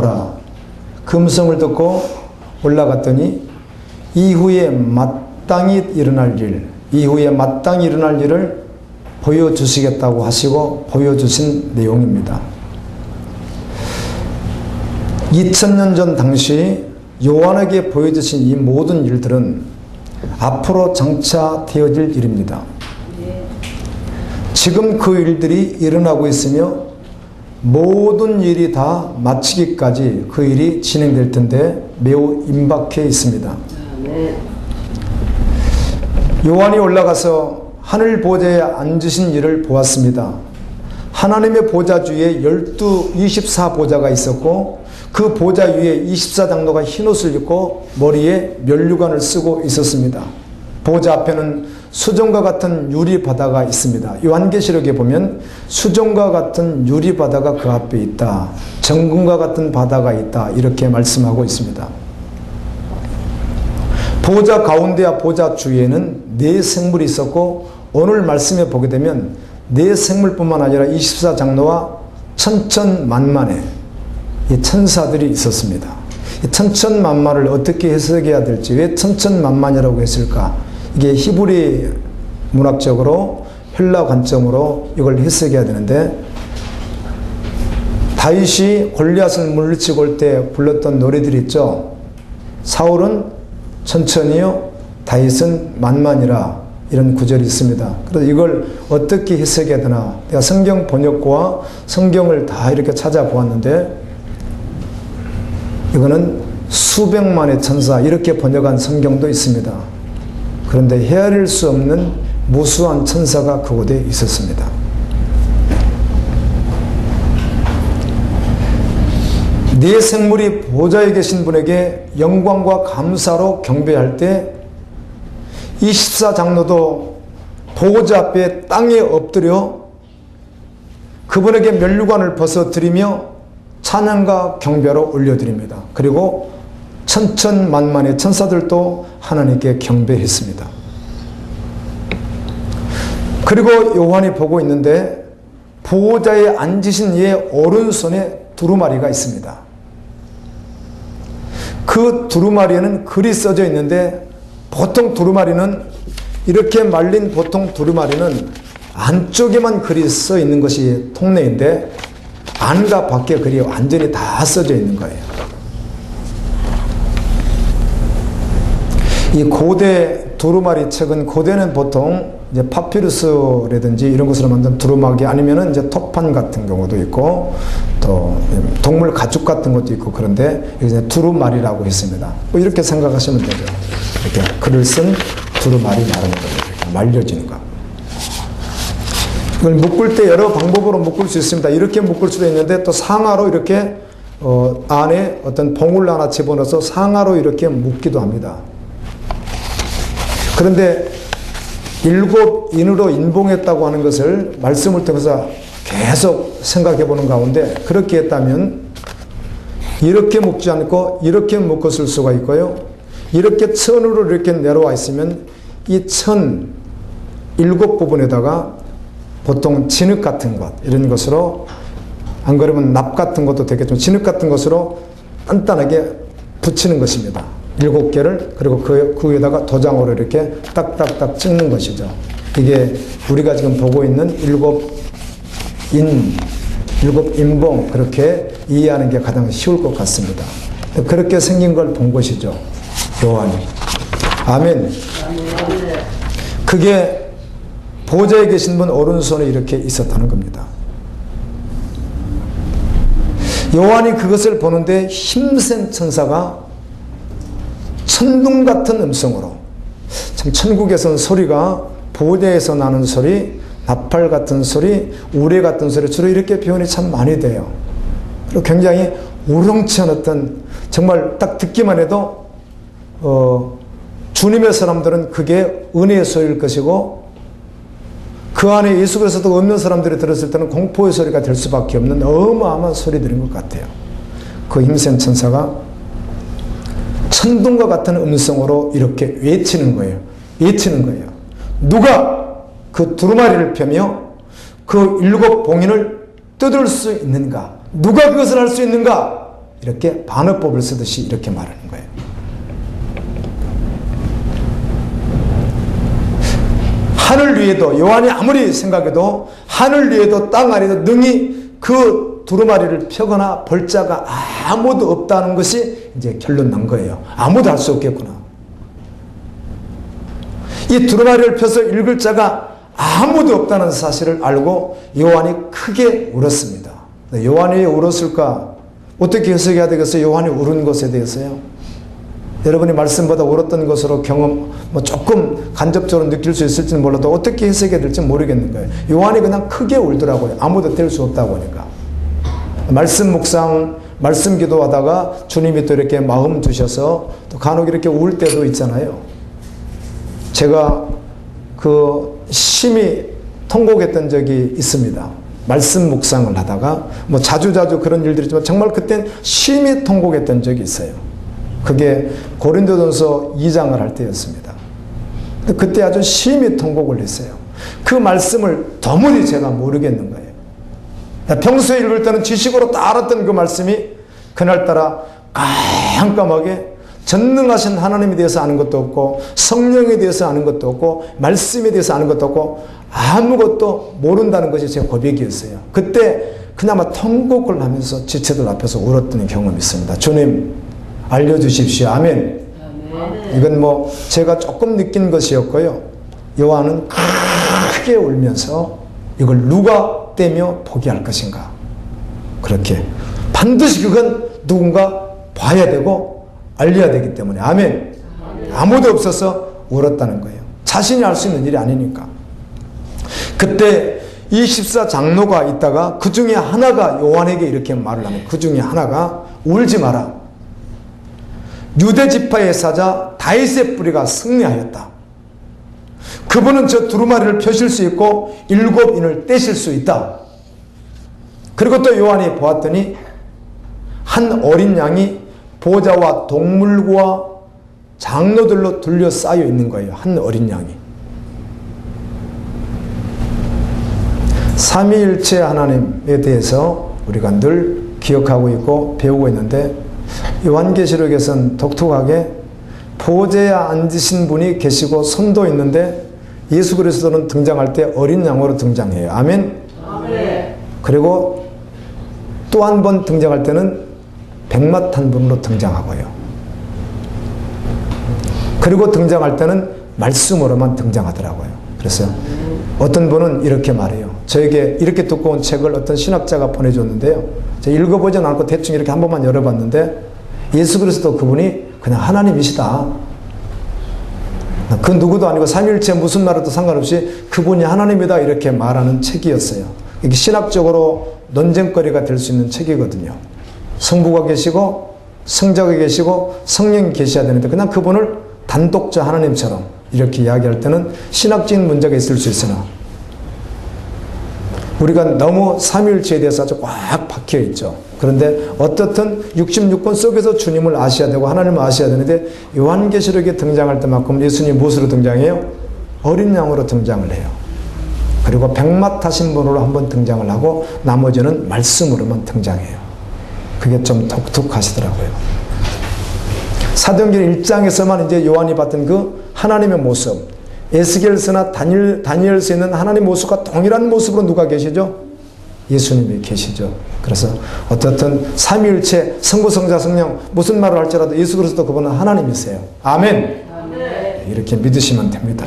올라오라. 그 음성을 듣고 올라갔더니 이후에 마땅히 일어날 일을 보여주시겠다고 하시고 보여주신 내용입니다. 2000년 전 당시 요한에게 보여주신 이 모든 일들은 앞으로 장차 되어질 일입니다. 지금 그 일들이 일어나고 있으며 모든 일이 다 마치기까지 그 일이 진행될 텐데 매우 임박해 있습니다. 요한이 올라가서 하늘 보좌에 앉으신 이를 보았습니다. 하나님의 보좌 주위에 24보좌가 있었고 그 보좌 위에 24장로가 흰옷을 입고 머리에 면류관을 쓰고 있었습니다. 보좌 앞에는 수정과 같은 유리바다가 있습니다. 요한계시록에 보면 수정과 같은 유리바다가 그 앞에 있다. 정금과 같은 바다가 있다. 이렇게 말씀하고 있습니다. 보좌 가운데와 보좌 주위에는 4생물이 있었고 오늘 말씀에 보게 되면 4생물뿐만 아니라 24장로와 천천만만의 천사들이 있었습니다. 천천만만을 어떻게 해석해야 될지, 왜 천천만만이라고 했을까? 이게 히브리 문학적으로 헬라 관점으로 이걸 해석해야 되는데, 다윗이 골리앗을 물리치고 올 때 불렀던 노래들이 있죠. 사울은 천천히요, 다윗은 만만이라, 이런 구절이 있습니다. 그래서 이걸 어떻게 해석해야 되나, 내가 성경 번역과 성경을 다 이렇게 찾아보았는데 이거는 수백만의 천사 이렇게 번역한 성경도 있습니다. 그런데 헤아릴 수 없는 무수한 천사가 그곳에 있었습니다. 네 생물이 보좌에 계신 분에게 영광과 감사로 경배할 때 24장로도 보좌 앞에 땅에 엎드려 그분에게 면류관을 벗어드리며 찬양과 경배로 올려드립니다. 그리고 천천만만의 천사들도 하나님께 경배했습니다. 그리고 요한이 보고 있는데 보호자에 앉으신 이의 오른손에 두루마리가 있습니다. 그 두루마리에는 글이 써져 있는데, 보통 두루마리는 이렇게 말린 보통 두루마리는 안쪽에만 글이 써 있는 것이 통례인데 안과 밖에 글이 완전히 다 써져 있는 거예요. 이 고대 두루마리 책은, 고대는 보통 이제 파피루스라든지 이런 것으로 만든 두루마기, 아니면은 이제 토판 같은 경우도 있고 또 동물 가죽 같은 것도 있고, 그런데 이제 두루마리라고 했습니다. 뭐 이렇게 생각하시면 되죠. 이렇게 글을 쓴 두루마리 말하는 거예요. 이렇게 말려지는 거. 이걸 묶을 때 여러 방법으로 묶을 수 있습니다. 이렇게 묶을 수도 있는데, 또 상하로 이렇게 안에 어떤 봉을 하나 집어넣어서 상하로 이렇게 묶기도 합니다. 그런데 7인으로 인봉했다고 하는 것을 말씀을 통해서 계속 생각해 보는 가운데, 그렇게 했다면 이렇게 묶지 않고 이렇게 묶었을 수가 있고요, 이렇게 천으로 이렇게 내려와 있으면 이 천 7부분에다가 보통 진흙 같은 것, 이런 것으로, 안 그러면 납 같은 것도 되겠지만 진흙 같은 것으로 단단하게 붙이는 것입니다. 7개를, 그리고 그 위에다가 도장으로 이렇게 딱딱딱 찍는 것이죠. 이게 우리가 지금 보고 있는 7인봉, 그렇게 이해하는 게 가장 쉬울 것 같습니다. 그렇게 생긴 걸 본 것이죠, 요한이. 아멘. 그게 보좌에 계신 분 오른손에 이렇게 있었다는 겁니다. 요한이 그것을 보는데 힘센 천사가 천둥 같은 음성으로, 참 천국에서는 소리가 보좌에서 나는 소리, 나팔 같은 소리, 우레 같은 소리, 주로 이렇게 표현이 참 많이 돼요. 그리고 굉장히 우렁찬 어떤, 정말 딱 듣기만 해도 주님의 사람들은 그게 은혜의 소리일 것이고, 그 안에 예수 그리스도가 없는 사람들이 들었을 때는 공포의 소리가 될 수밖에 없는 어마어마한 소리들인 것 같아요. 그 힘센 천사가 천둥과 같은 음성으로 이렇게 외치는 거예요. 누가 그 두루마리를 펴며 그 7봉인을 뜯을 수 있는가? 누가 그것을 할 수 있는가? 이렇게 반어법을 쓰듯이 이렇게 말하는 거예요. 하늘 위에도, 요한이 아무리 생각해도 하늘 위에도 땅 아래도 능히 그 두루마리를 펴거나 볼 자가 아무도 없다는 것이 이제 결론 난 거예요. 아무도 할 수 없겠구나. 이 두루마리를 펴서 읽을 자가 아무도 없다는 사실을 알고 요한이 크게 울었습니다. 요한이 왜 울었을까? 어떻게 해석해야 되겠어요? 요한이 울은 것에 대해서요. 여러분이 말씀보다 울었던 것으로 경험, 조금 간접적으로 느낄 수 있을지는 몰라도 어떻게 해석해야 될지 모르겠는 거예요. 요한이 그냥 크게 울더라고요. 아무도 뗄 수 없다고 하니까. 말씀 묵상, 말씀 기도하다가 주님이 또 이렇게 마음 주셔서 또 간혹 이렇게 울 때도 있잖아요. 제가 심히 통곡했던 적이 있습니다. 말씀 묵상을 하다가 자주 그런 일들이 있지만 정말 그땐 심히 통곡했던 적이 있어요. 그게 고린도전서 2장을 할 때였습니다. 그때 아주 심히 통곡을 했어요. 그 말씀을 도무지 제가 모르겠는 거예요. 평소에 읽을 때는 지식으로 다 알았던 그 말씀이 그날따라 깜깜하게 전능하신 하나님에 대해서 아는 것도 없고 성령에 대해서 아는 것도 없고 말씀에 대해서 아는 것도 없고 아무것도 모른다는 것이 제 고백이었어요. 그때 그나마 통곡을 하면서 지체들 앞에서 울었던 경험이 있습니다. 주님 알려주십시오. 아멘. 이건 제가 조금 느낀 것이었고요. 요한은 크게 울면서 이걸 누가 떼며 포기할 것인가. 그렇게 반드시 그건 누군가 봐야 되고 알려야 되기 때문에. 아멘. 아무도 없어서 울었다는 거예요. 자신이 알 수 있는 일이 아니니까. 그때 24장로가 있다가 그 중에 하나가 요한에게 이렇게 말을 하는, 그 중에 하나가 울지 마라. 유대 지파의 사자 다윗의 뿌리가 승리하였다. 그분은 저 두루마리를 펴실 수 있고 7인을 떼실 수 있다. 그리고 또 요한이 보았더니 한 어린 양이 보좌와 동물과 장로들로 둘러싸여 있는 거예요. 한 어린 양이. 삼위일체 하나님에 대해서 우리가 늘 기억하고 있고 배우고 있는데 요한계시록에서는 독특하게 보좌에 앉으신 분이 계시고 손도 있는데 예수 그리스도는 등장할 때 어린 양으로 등장해요. 아멘. 아멘. 그리고 또 한 번 등장할 때는 백마 탄 분으로 등장하고요. 그리고 등장할 때는 말씀으로만 등장하더라고요. 그래서 어떤 분은 이렇게 말해요. 저에게 이렇게 두꺼운 책을 어떤 신학자가 보내줬는데요. 제가 읽어보진 않고 대충 이렇게 한 번만 열어봤는데 예수 그리스도 그분이 그냥 하나님이시다. 그 누구도 아니고 삼위일체 무슨 나라도 상관없이 그분이 하나님이다 이렇게 말하는 책이었어요. 이게 신학적으로 논쟁거리가 될 수 있는 책이거든요. 성부가 계시고 성자가 계시고 성령이 계셔야 되는데 그냥 그분을 단독자 하나님처럼 이렇게 이야기할 때는 신학적인 문제가 있을 수 있으나 우리가 너무 삼위일체에 대해서 아주 꽉 박혀 있죠. 그런데 어떻든 66권 속에서 주님을 아셔야 되고 하나님을 아셔야 되는데 요한계시록에 등장할 때만큼 예수님이 무엇으로 등장해요? 어린 양으로 등장을 해요. 그리고 백마 타신 분으로 한번 등장을 하고 나머지는 말씀으로만 등장해요. 그게 좀 독특하시더라고요. 사도행전 1장에서만 이제 요한이 봤던 그 하나님의 모습, 에스겔서나 다니엘서에 있는 하나님의 모습과 동일한 모습으로 누가 계시죠? 예수님이 계시죠. 그래서 어떻든 삼위일체 성부 성자 성령 무슨 말을 할지라도 예수 그리스도 그분은 하나님이세요. 아멘. 아멘. 이렇게 믿으시면 됩니다.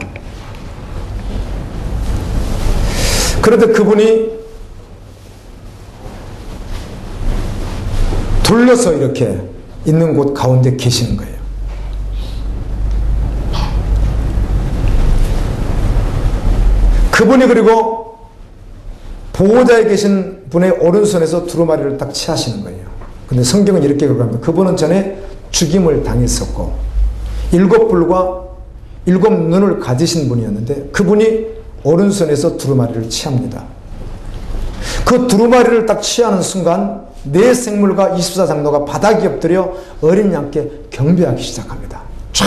그런데 그분이 돌려서 이렇게 있는 곳 가운데 계시는 거예요. 그분이 그리고 보호자에 계신 분의 오른손에서 두루마리를 딱 취하시는 거예요. 근데 성경은 이렇게 기록합니다. 그분은 전에 죽임을 당했었고 7불과 7눈을 가지신 분이었는데 그분이 오른손에서 두루마리를 취합니다. 그 두루마리를 딱 취하는 순간 네 생물과 24장로가 바닥에 엎드려 어린 양께 경배하기 시작합니다. 쫙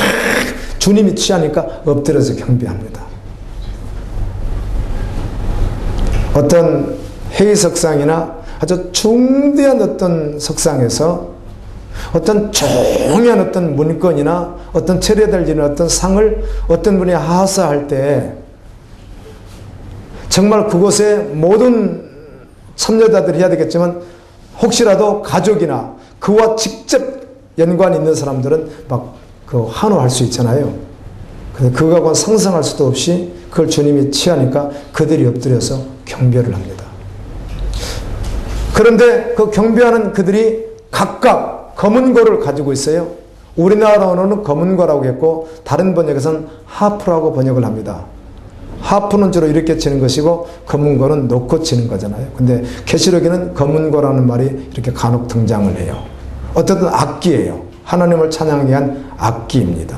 주님이 취하니까 엎드려서 경배합니다. 어떤 회의 석상이나 아주 중대한 어떤 석상에서 어떤 중요한 어떤 문건이나 어떤 처리해야 될 어떤 상을 어떤 분이 하사할 때 정말 그곳에 모든 참여자들이 해야 되겠지만 혹시라도 가족이나 그와 직접 연관 있는 사람들은 막 그 환호할 수 있잖아요. 그거하고는 상상할 수도 없이 그걸 주님이 취하니까 그들이 엎드려서 경배를 합니다. 그런데 그 경배하는 그들이 각각 검은고를 가지고 있어요. 우리나라 언어는 검은고라고 했고 다른 번역에서는 하프라고 번역을 합니다. 하프는 주로 이렇게 치는 것이고 검은고는 놓고 치는 거잖아요. 근데 계시록에는 검은고라는 말이 이렇게 간혹 등장을 해요. 어쨌든 악기예요. 하나님을 찬양하기 위한 악기입니다.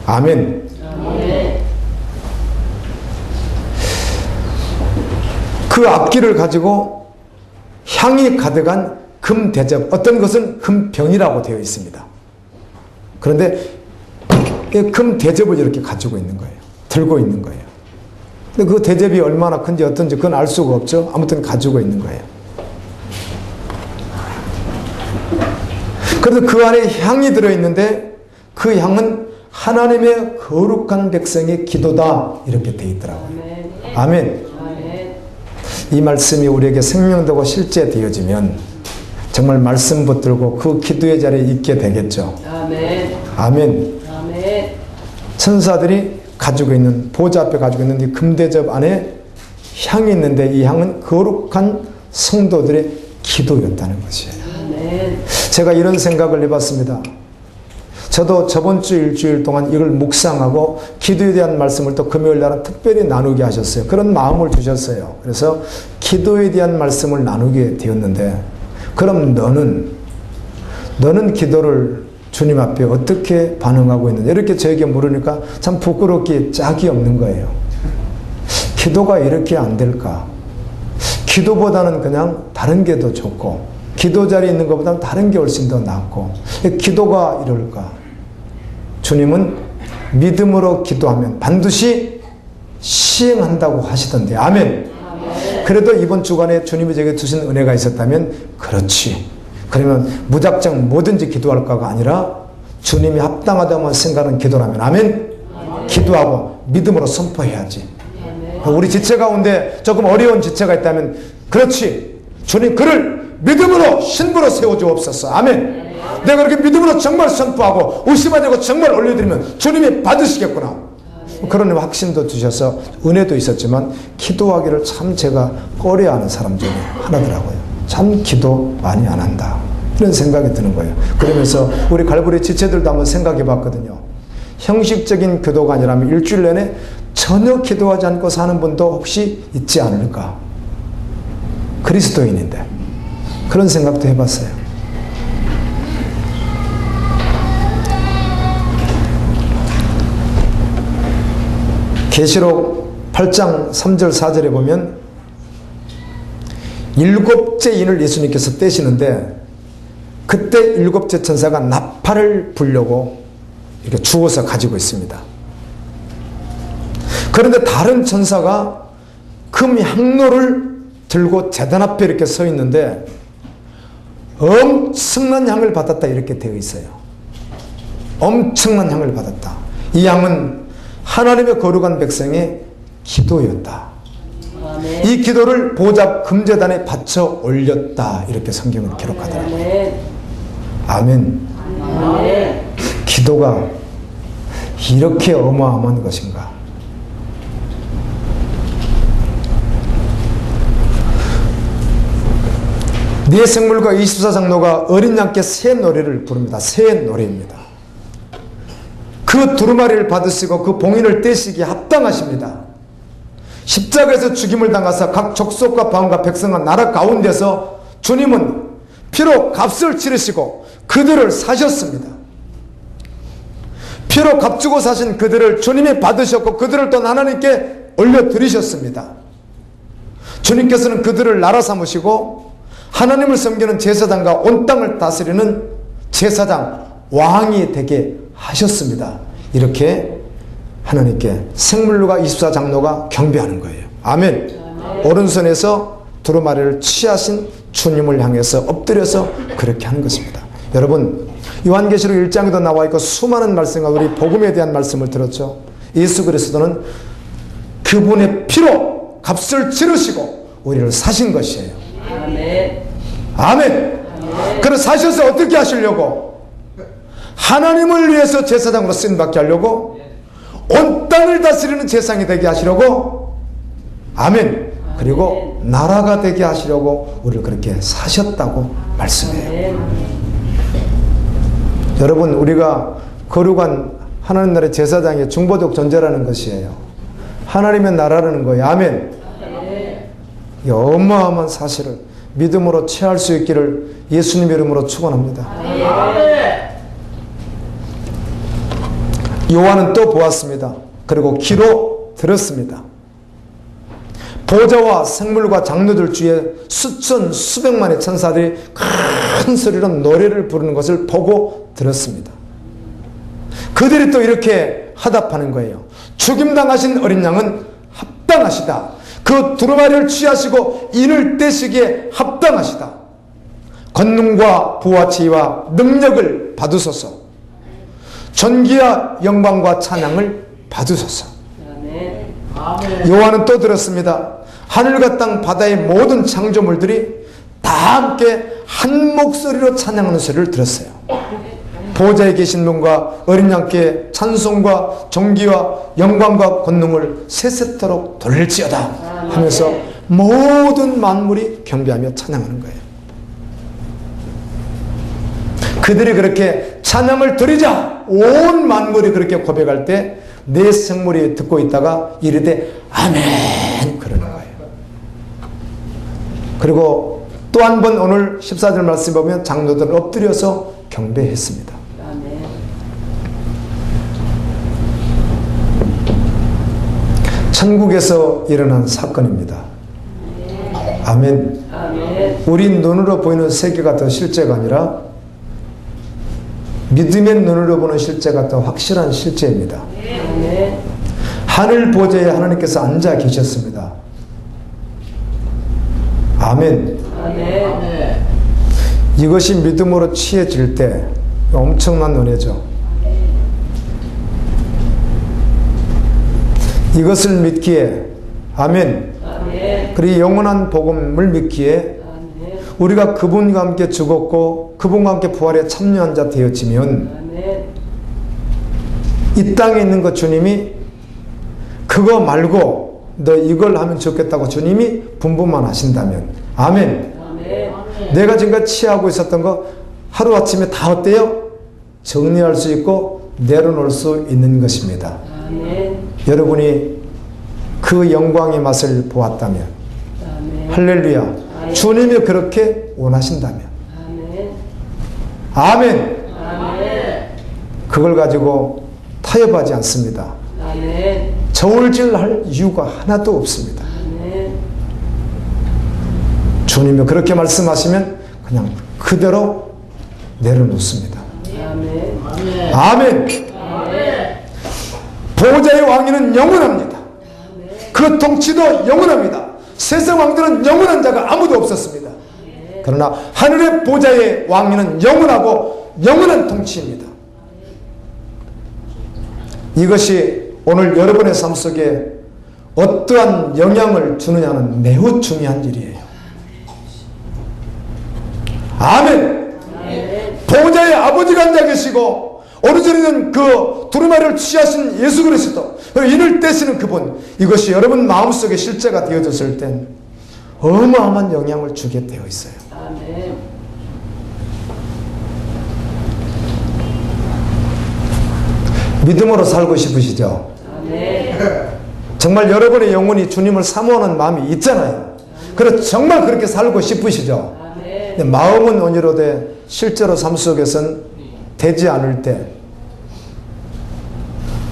아멘. 아멘. 그 악기를 가지고 향이 가득한 금 대접, 어떤 것은 금병이라고 되어 있습니다. 그런데 금 대접을 이렇게 가지고 있는 거예요. 들고 있는 거예요. 근데 그 대접이 얼마나 큰지 어떤지 그건 알 수가 없죠. 아무튼 가지고 있는 거예요. 그래서 그 안에 향이 들어있는데 그 향은 하나님의 거룩한 백성의 기도다 이렇게 되어 있더라고요. 아멘. 이 말씀이 우리에게 생명되고 실제 되어지면 정말 말씀 붙들고 그 기도의 자리에 있게 되겠죠. 아멘. 아멘. 아멘. 천사들이 가지고 있는 보좌 앞에 가지고 있는 이 금대접 안에 향이 있는데 이 향은 거룩한 성도들의 기도였다는 것이에요. 아멘. 제가 이런 생각을 해봤습니다. 저도 저번 주 일주일 동안 이걸 묵상하고 기도에 대한 말씀을 또 금요일 날은 특별히 나누게 하셨어요. 그런 마음을 주셨어요. 그래서 기도에 대한 말씀을 나누게 되었는데 그럼 너는 기도를 주님 앞에 어떻게 반응하고 있느냐 이렇게 저에게 물으니까 참 부끄럽기에 짝이 없는 거예요. 기도가 이렇게 안 될까? 기도보다는 그냥 다른 게 더 좋고 기도 자리에 있는 것보다는 다른 게 훨씬 더 낫고 기도가 이럴까? 주님은 믿음으로 기도하면 반드시 시행한다고 하시던데 아멘. 그래도 이번 주간에 주님이 제게 주신 은혜가 있었다면 그렇지. 그러면 무작정 뭐든지 기도할까가 아니라 주님이 합당하다만 생각하는 기도라면 아멘. 기도하고 믿음으로 선포해야지. 우리 지체 가운데 조금 어려운 지체가 있다면 그렇지. 주님 그를 믿음으로 신부로 세워주옵소서. 아멘. 내가 그렇게 믿음으로 정말 선포하고 의심하지 않고 정말 올려드리면 주님이 받으시겠구나. 그런 확신도 주셔서 은혜도 있었지만 기도하기를 참 제가 꺼려하는 사람 중에 하나더라고요. 참 기도 많이 안 한다. 이런 생각이 드는 거예요. 그러면서 우리 갈보리 지체들도 한번 생각해 봤거든요. 형식적인 기도가 아니라면 일주일 내내 전혀 기도하지 않고 사는 분도 혹시 있지 않을까? 그리스도인인데 그런 생각도 해봤어요. 계시록 8장 3절 4절에 보면 일곱째 인을 예수님께서 떼시는데 그때 일곱째 천사가 나팔을 불려고 이렇게 주워서 가지고 있습니다. 그런데 다른 천사가 금 향로를 들고 제단 앞에 이렇게 서 있는데 엄청난 향을 받았다 이렇게 되어 있어요. 엄청난 향을 받았다. 이 향은 하나님의 거룩한 백성의 기도였다. 아멘. 이 기도를 보좌 금제단에 바쳐 올렸다 이렇게 성경은 기록하더라고요. 아멘. 아멘. 기도가 이렇게 어마어마한 것인가? 네 생물과 24장로가 어린 양께 새 노래를 부릅니다. 새 노래입니다. 그 두루마리를 받으시고 그 봉인을 떼시기에 합당하십니다. 십자가에서 죽임을 당하사 각 족속과 방언과 백성과 나라 가운데서 주님은 피로 값을 치르시고 그들을 사셨습니다. 피로 값주고 사신 그들을 주님이 받으셨고 그들을 또 하나님께 올려드리셨습니다. 주님께서는 그들을 나라 삼으시고 하나님을 섬기는 제사장과 온 땅을 다스리는 제사장 왕이 되게 하셨습니다. 이렇게 하나님께 생물로가 24장로가 경배하는 거예요. 아멘. 오른손에서 두루마리를 취하신 주님을 향해서 엎드려서 그렇게 하는 것입니다. 여러분, 요한계시록 1장에도 나와 있고 수많은 말씀과 우리 복음에 대한 말씀을 들었죠. 예수 그리스도는 그분의 피로 값을 치르시고 우리를 사신 것이에요. 아멘. 아멘. 그래서 사셔서 어떻게 하시려고? 하나님을 위해서 제사장으로 쓰임받게 하려고, 온 땅을 다스리는 제사장이 되게 하시려고, 아멘. 그리고 나라가 되게 하시려고 우리를 그렇게 사셨다고 말씀해요. 여러분, 우리가 거룩한 하나님 나라의 제사장의 중보적 존재라는 것이에요. 하나님의 나라라는 거예요. 아멘. 이 어마어마한 사실을 믿음으로 취할 수 있기를 예수님 이름으로 축원합니다. 요한은 또 보았습니다. 그리고 귀로 들었습니다. 보좌와 생물과 장로들 중에 수천 수백만의 천사들이 큰 소리로 노래를 부르는 것을 보고 들었습니다. 그들이 또 이렇게 화답하는 거예요. 죽임당하신 어린 양은 합당하시다. 그 두루마리를 취하시고 인을 떼시기에 합당하시다. 권능과 부와 지혜와 능력을 받으소서. 존귀와 영광과 찬양을 받으소서. 요한은 또 들었습니다. 하늘과 땅 바다의 모든 창조물들이 다 함께 한 목소리로 찬양하는 소리를 들었어요. 보좌에 계신 분과 어린 양께 찬송과 존귀와 영광과 권능을 세세토록 돌릴지어다 하면서 모든 만물이 경배하며 찬양하는 거예요. 그들이 그렇게 찬양을 드리자 온 만물이 그렇게 고백할 때 내 생물이 듣고 있다가 이르되 아멘 그러는 거예요. 그리고 또 한 번 오늘 14절 말씀 보면 장로들은 엎드려서 경배했습니다. 천국에서 일어난 사건입니다. 아멘. 우리 눈으로 보이는 세계가 더 실제가 아니라 믿음의 눈으로 보는 실제가 더 확실한 실제입니다. 하늘 보좌에 하나님께서 앉아 계셨습니다. 아멘. 이것이 믿음으로 취해질 때 엄청난 은혜죠. 이것을 믿기에 아멘. 그리고 영원한 복음을 믿기에 우리가 그분과 함께 죽었고 그분과 함께 부활에 참여한 자 되어지면 이 땅에 있는 것 주님이 그거 말고 너 이걸 하면 좋겠다고 주님이 분부만 하신다면 아멘. 내가 지금까지 취하고 있었던 거 하루아침에 다 어때요? 정리할 수 있고 내려놓을 수 있는 것입니다. 여러분이 그 영광의 맛을 보았다면 할렐루야. 주님이 그렇게 원하신다면 아멘. 그걸 가지고 타협하지 않습니다. 저울질할 이유가 하나도 없습니다. 주님이 그렇게 말씀하시면 그냥 그대로 내려놓습니다. 아멘. 보좌의 왕위는 영원합니다. 그 통치도 영원합니다. 세상 왕들은 영원한 자가 아무도 없었습니다. 그러나 하늘의 보좌의 왕위는 영원하고 영원한 통치입니다. 이것이 오늘 여러분의 삶 속에 어떠한 영향을 주느냐는 매우 중요한 일이에요. 아멘. 보좌의 아버지가 앉아 계시고 오른손에는 그 두루마리를 취하신 예수 그리스도, 인을 떼시는 그분, 이것이 여러분 마음속에 실제가 되어졌을 땐 어마어마한 영향을 주게 되어 있어요. 아멘. 믿음으로 살고 싶으시죠? 아멘. 정말 여러분의 영혼이 주님을 사모하는 마음이 있잖아요. 그래서 정말 그렇게 살고 싶으시죠? 근데 마음은 온유로되 실제로 삶 속에서는 되지 않을 때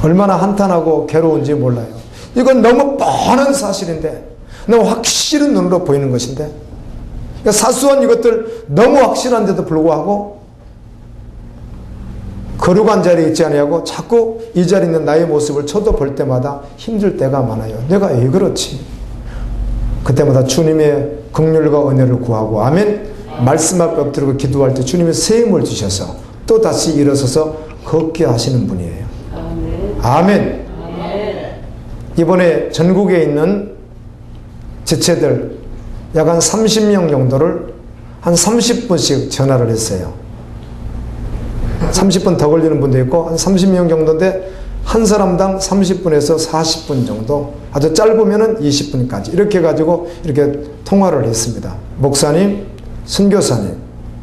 얼마나 한탄하고 괴로운지 몰라요. 이건 너무 뻔한 사실인데, 너무 확실한 눈으로 보이는 것인데, 사소한 이것들 너무 확실한데도 불구하고 거룩한 자리에 있지 않냐고 자꾸 이 자리에 있는 나의 모습을 저도 볼 때마다 힘들 때가 많아요. 내가 왜 그렇지? 그때마다 주님의 긍휼과 은혜를 구하고 아멘. 말씀 앞에 엎드리고 기도할 때 주님이 새 힘을 주셔서 또 다시 일어서서 걷게 하시는 분이에요. 아멘. 이번에 전국에 있는 지체들 약 한 30명 정도를 한 30분씩 전화를 했어요. 30분 더 걸리는 분도 있고 한 30명 정도인데 한 사람당 30분에서 40분 정도, 아주 짧으면은 20분까지 이렇게 가지고 이렇게 통화를 했습니다. 목사님, 선교사님,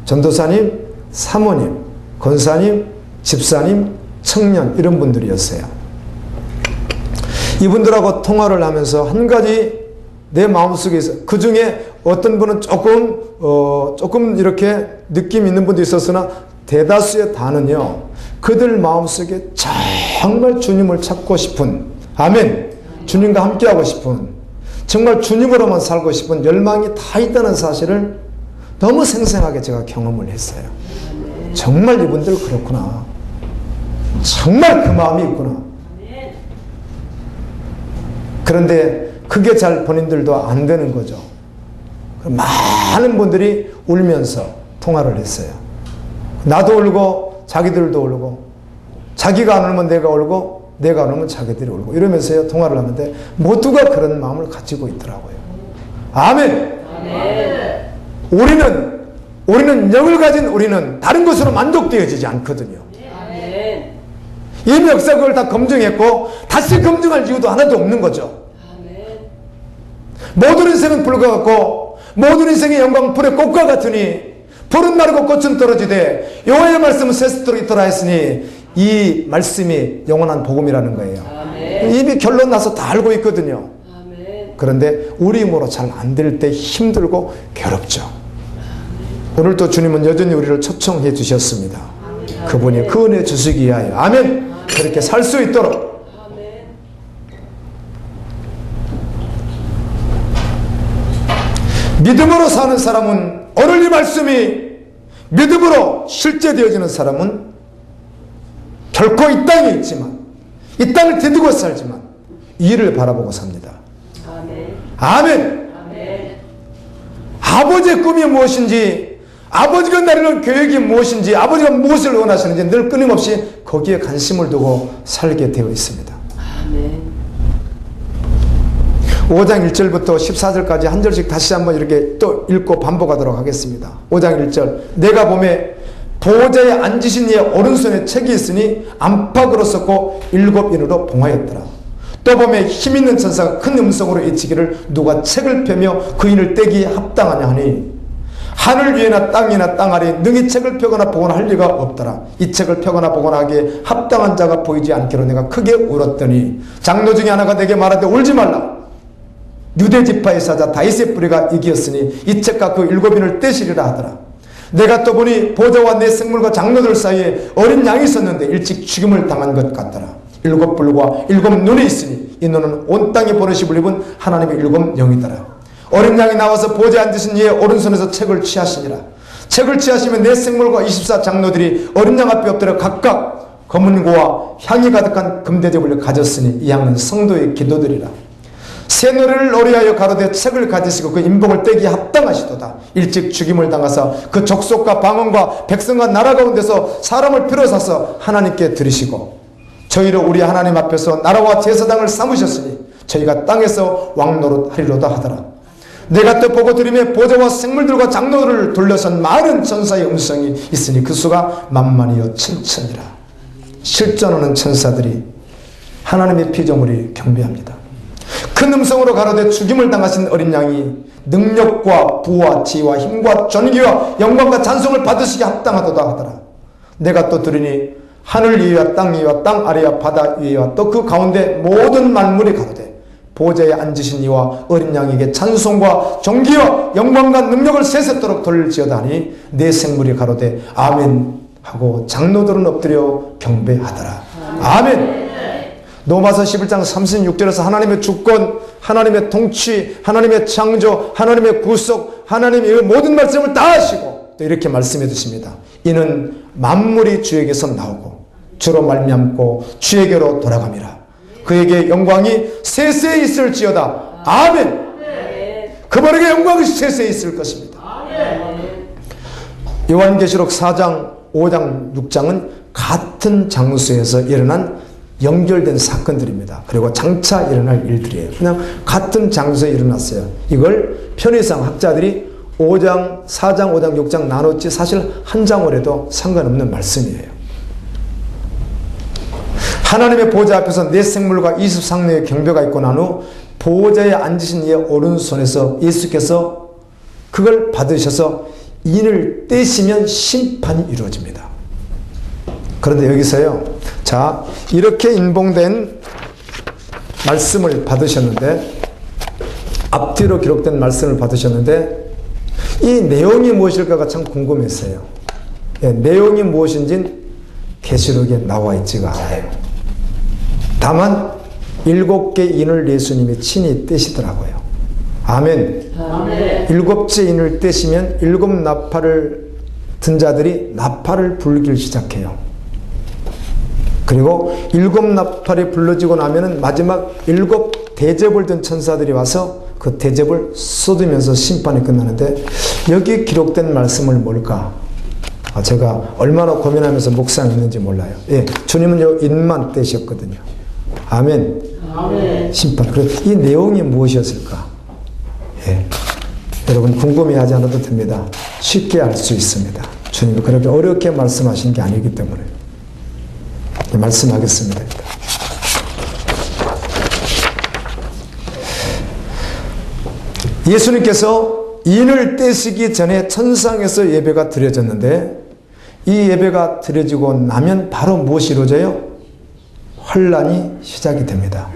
전도사님, 사모님, 권사님, 집사님, 청년 이런 분들이었어요. 이분들하고 통화를 하면서 한 가지 내 마음속에 있어, 그 중에 어떤 분은 조금 이렇게 느낌 있는 분도 있었으나 대다수의 다는요, 그들 마음속에 정말 주님을 찾고 싶은, 아멘, 주님과 함께하고 싶은, 정말 주님으로만 살고 싶은 열망이 다 있다는 사실을 너무 생생하게 제가 경험을 했어요. 정말 이분들 그렇구나. 정말 그 마음이 있구나. 그런데 그게 잘 본인들도 안 되는 거죠. 많은 분들이 울면서 통화를 했어요. 나도 울고 자기들도 울고, 자기가 안 울면 내가 울고 내가 안 울면 자기들이 울고 이러면서 통화를 하는데 모두가 그런 마음을 가지고 있더라고요. 아멘. 우리는 영을 가진 우리는 다른 것으로 만족되어지지 않거든요. 이미 역사 그걸 다 검증했고 다시 검증할 이유도 하나도 없는 거죠. 모든 인생은 불과 같고 모든 인생의 영광 불의 꽃과 같으니 불은 마르고 꽃은 떨어지되 여호와의 말씀은 세세토록 있더라 했으니 이 말씀이 영원한 복음이라는 거예요. 이미 결론 나서 다 알고 있거든요. 그런데 우리 힘으로 잘 안 될 때 힘들고 괴롭죠. 오늘도 주님은 여전히 우리를 초청해 주셨습니다. 그분이 그 은혜 주시기 위하여 아멘. 그렇게 살 수 있도록 믿음으로 사는 사람은 오늘 이 말씀이 믿음으로 실제되어지는 사람은 결코 이 땅에 있지만 이 땅을 디디고 살지만 이를 바라보고 삽니다. 아멘. 아버지의 꿈이 무엇인지, 아버지가 나르는 계획이 무엇인지, 아버지가 무엇을 원하시는지 늘 끊임없이 거기에 관심을 두고 살게 되어 있습니다. 5장 1절부터 14절까지 한 절씩 다시 한번 이렇게 또 읽고 반복하도록 하겠습니다. 5장 1절 내가 보매 보호자에 앉으신 이의 오른손에 책이 있으니 안팎으로 썼고 7인으로 봉하였더라. 또 보매 힘있는 천사가 큰 음성으로 외치기를 누가 책을 펴며 그 인을 떼기에 합당하냐 하니 하늘 위에나 땅이나 땅 아래에 능히 책을 펴거나 보거나 할 리가 없더라. 이 책을 펴거나 보거나 하기에 합당한 자가 보이지 않기로 내가 크게 울었더니 장로 중에 하나가 내게 말하되 울지 말라. 유대 지파의 사자 다윗의 뿌리가 이기었으니 이 책과 그 7인을 떼시리라 하더라. 내가 또 보니 보좌와 내 생물과 장로들 사이에 어린 양이 있었는데 일찍 죽임을 당한 것 같더라. 7뿔과 7눈이 있으니 이 눈은 온 땅에 버릇이 입은 하나님의 7영이더라. 어린 양이 나와서 보좌에 앉으신 이의 오른손에서 책을 취하시니라. 책을 취하시면 내 생물과 24 장로들이 어린 양 앞에 엎드려 각각 검은 고와 향이 가득한 금대접을 가졌으니 이 양은 성도의 기도들이라. 새 노래를 노래하여 가로되 책을 가지시고 그 인복을 떼기에 합당하시도다. 일찍 죽임을 당하사 그 족속과 방언과 백성과 나라 가운데서 사람을 필요사서 하나님께 드리시고 저희를 우리 하나님 앞에서 나라와 제사장을 삼으셨으니 저희가 땅에서 왕노릇하리로다 하더라. 내가 또 보고 들으며 보좌와 생물들과 장로들을 둘러선 많은 천사의 음성이 있으니 그 수가 만만이요 천천이라. 실존하는 천사들이 하나님의 피조물이 경배합니다. 큰 음성으로 가로되 죽임을 당하신 어린 양이 능력과 부와 지혜와 힘과 존귀와 영광과 찬송을 받으시기 합당하도다 하더라. 내가 또 들으니 하늘 위와 땅 위와 땅 아래와 바다 위와 또 그 가운데 모든 만물이 가로되 보좌에 앉으신 이와 어린 양에게 찬송과 존귀와 영광과 능력을 세세토록 돌릴지어다 하니 내 생물이 가로되 아멘 하고 장로들은 엎드려 경배하더라. 아멘. 로마서 11장 36절에서 하나님의 주권, 하나님의 통치, 하나님의 창조, 하나님의 구속, 하나님의 모든 말씀을 다 하시고 또 이렇게 말씀해 주십니다. 이는 만물이 주에게서 나오고 주로 말미암고 주에게로 돌아갑니다. 그에게 영광이 세세히 있을지어다. 아멘. 그분에게 영광이 세세히 있을 것입니다. 요한계시록 4장, 5장, 6장은 같은 장소에서 일어난 연결된 사건들입니다. 그리고 장차 일어날 일들이에요. 그냥 같은 장소에 일어났어요. 이걸 편의상 학자들이 5장, 4장, 5장, 6장 나눴지 사실 한 장을 해도 상관없는 말씀이에요. 하나님의 보좌 앞에서 내 생물과 20상명의 경배가 있고 난 후 보좌에 앉으신 이의 오른손에서 예수께서 그걸 받으셔서 인을 떼시면 심판이 이루어집니다. 그런데 여기서요, 자, 이렇게 인봉된 말씀을 받으셨는데, 앞뒤로 기록된 말씀을 받으셨는데, 이 내용이 무엇일까가 참 궁금했어요. 예, 내용이 무엇인지는 계시록에 나와 있지가 않아요. 다만 7개 인을 예수님이 친히 떼시더라고요. 아멘. 아멘. 7째 인을 떼시면 7 나팔을 든 자들이 나팔을 불기 시작해요. 그리고 7 나팔이 불러지고 나면은 마지막 7 대접을 든 천사들이 와서 그 대접을 쏟으면서 심판이 끝나는데, 여기 기록된 말씀은 뭘까? 제가 얼마나 고민하면서 묵상했는지 몰라요. 예, 주님은 요 인만 떼셨거든요. 아멘. 아멘. 심판. 그래, 이 내용이 무엇이었을까? 예. 여러분 궁금해하지 않아도 됩니다. 쉽게 알 수 있습니다. 주님이 그렇게 어렵게 말씀하신 게 아니기 때문에. 말씀하겠습니다. 예수님께서 인을 떼시기 전에 천상에서 예배가 드려졌는데, 이 예배가 드려지고 나면 바로 무엇이 이루어져요? 환란이 시작이 됩니다.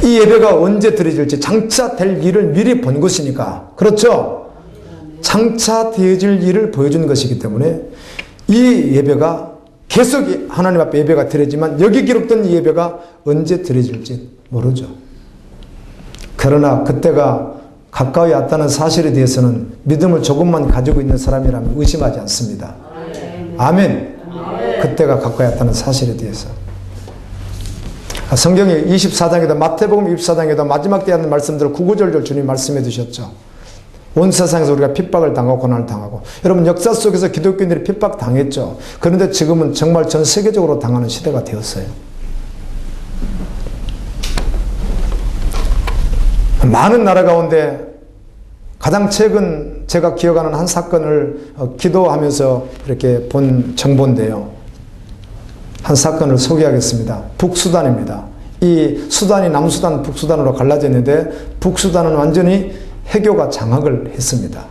이 예배가 언제 드려질지 장차 될 일을 미리 본 것이니까, 그렇죠? 장차 되어질 일을 보여준 것이기 때문에 이 예배가 계속 하나님 앞에 예배가 드려지만, 여기 기록된 이 예배가 언제 드려질지 모르죠. 그러나 그때가 가까이 왔다는 사실에 대해서는 믿음을 조금만 가지고 있는 사람이라면 의심하지 않습니다. 아멘. 그때가 가까이 왔다는 사실에 대해서. 성경에 24장에도, 마태복음 24장에도 마지막 때에 하는 말씀들을 구구절절 주님 말씀해 주셨죠. 온 세상에서 우리가 핍박을 당하고 고난을 당하고. 여러분, 역사 속에서 기독교인들이 핍박 당했죠. 그런데 지금은 정말 전 세계적으로 당하는 시대가 되었어요. 많은 나라 가운데 가장 최근 제가 기억하는 한 사건을 기도하면서 이렇게 본 정보인데요. 한 사건을 소개하겠습니다. 북수단입니다. 이 수단이 남수단, 북수단으로 갈라져 있는데, 북수단은 완전히 해교가 장악을 했습니다.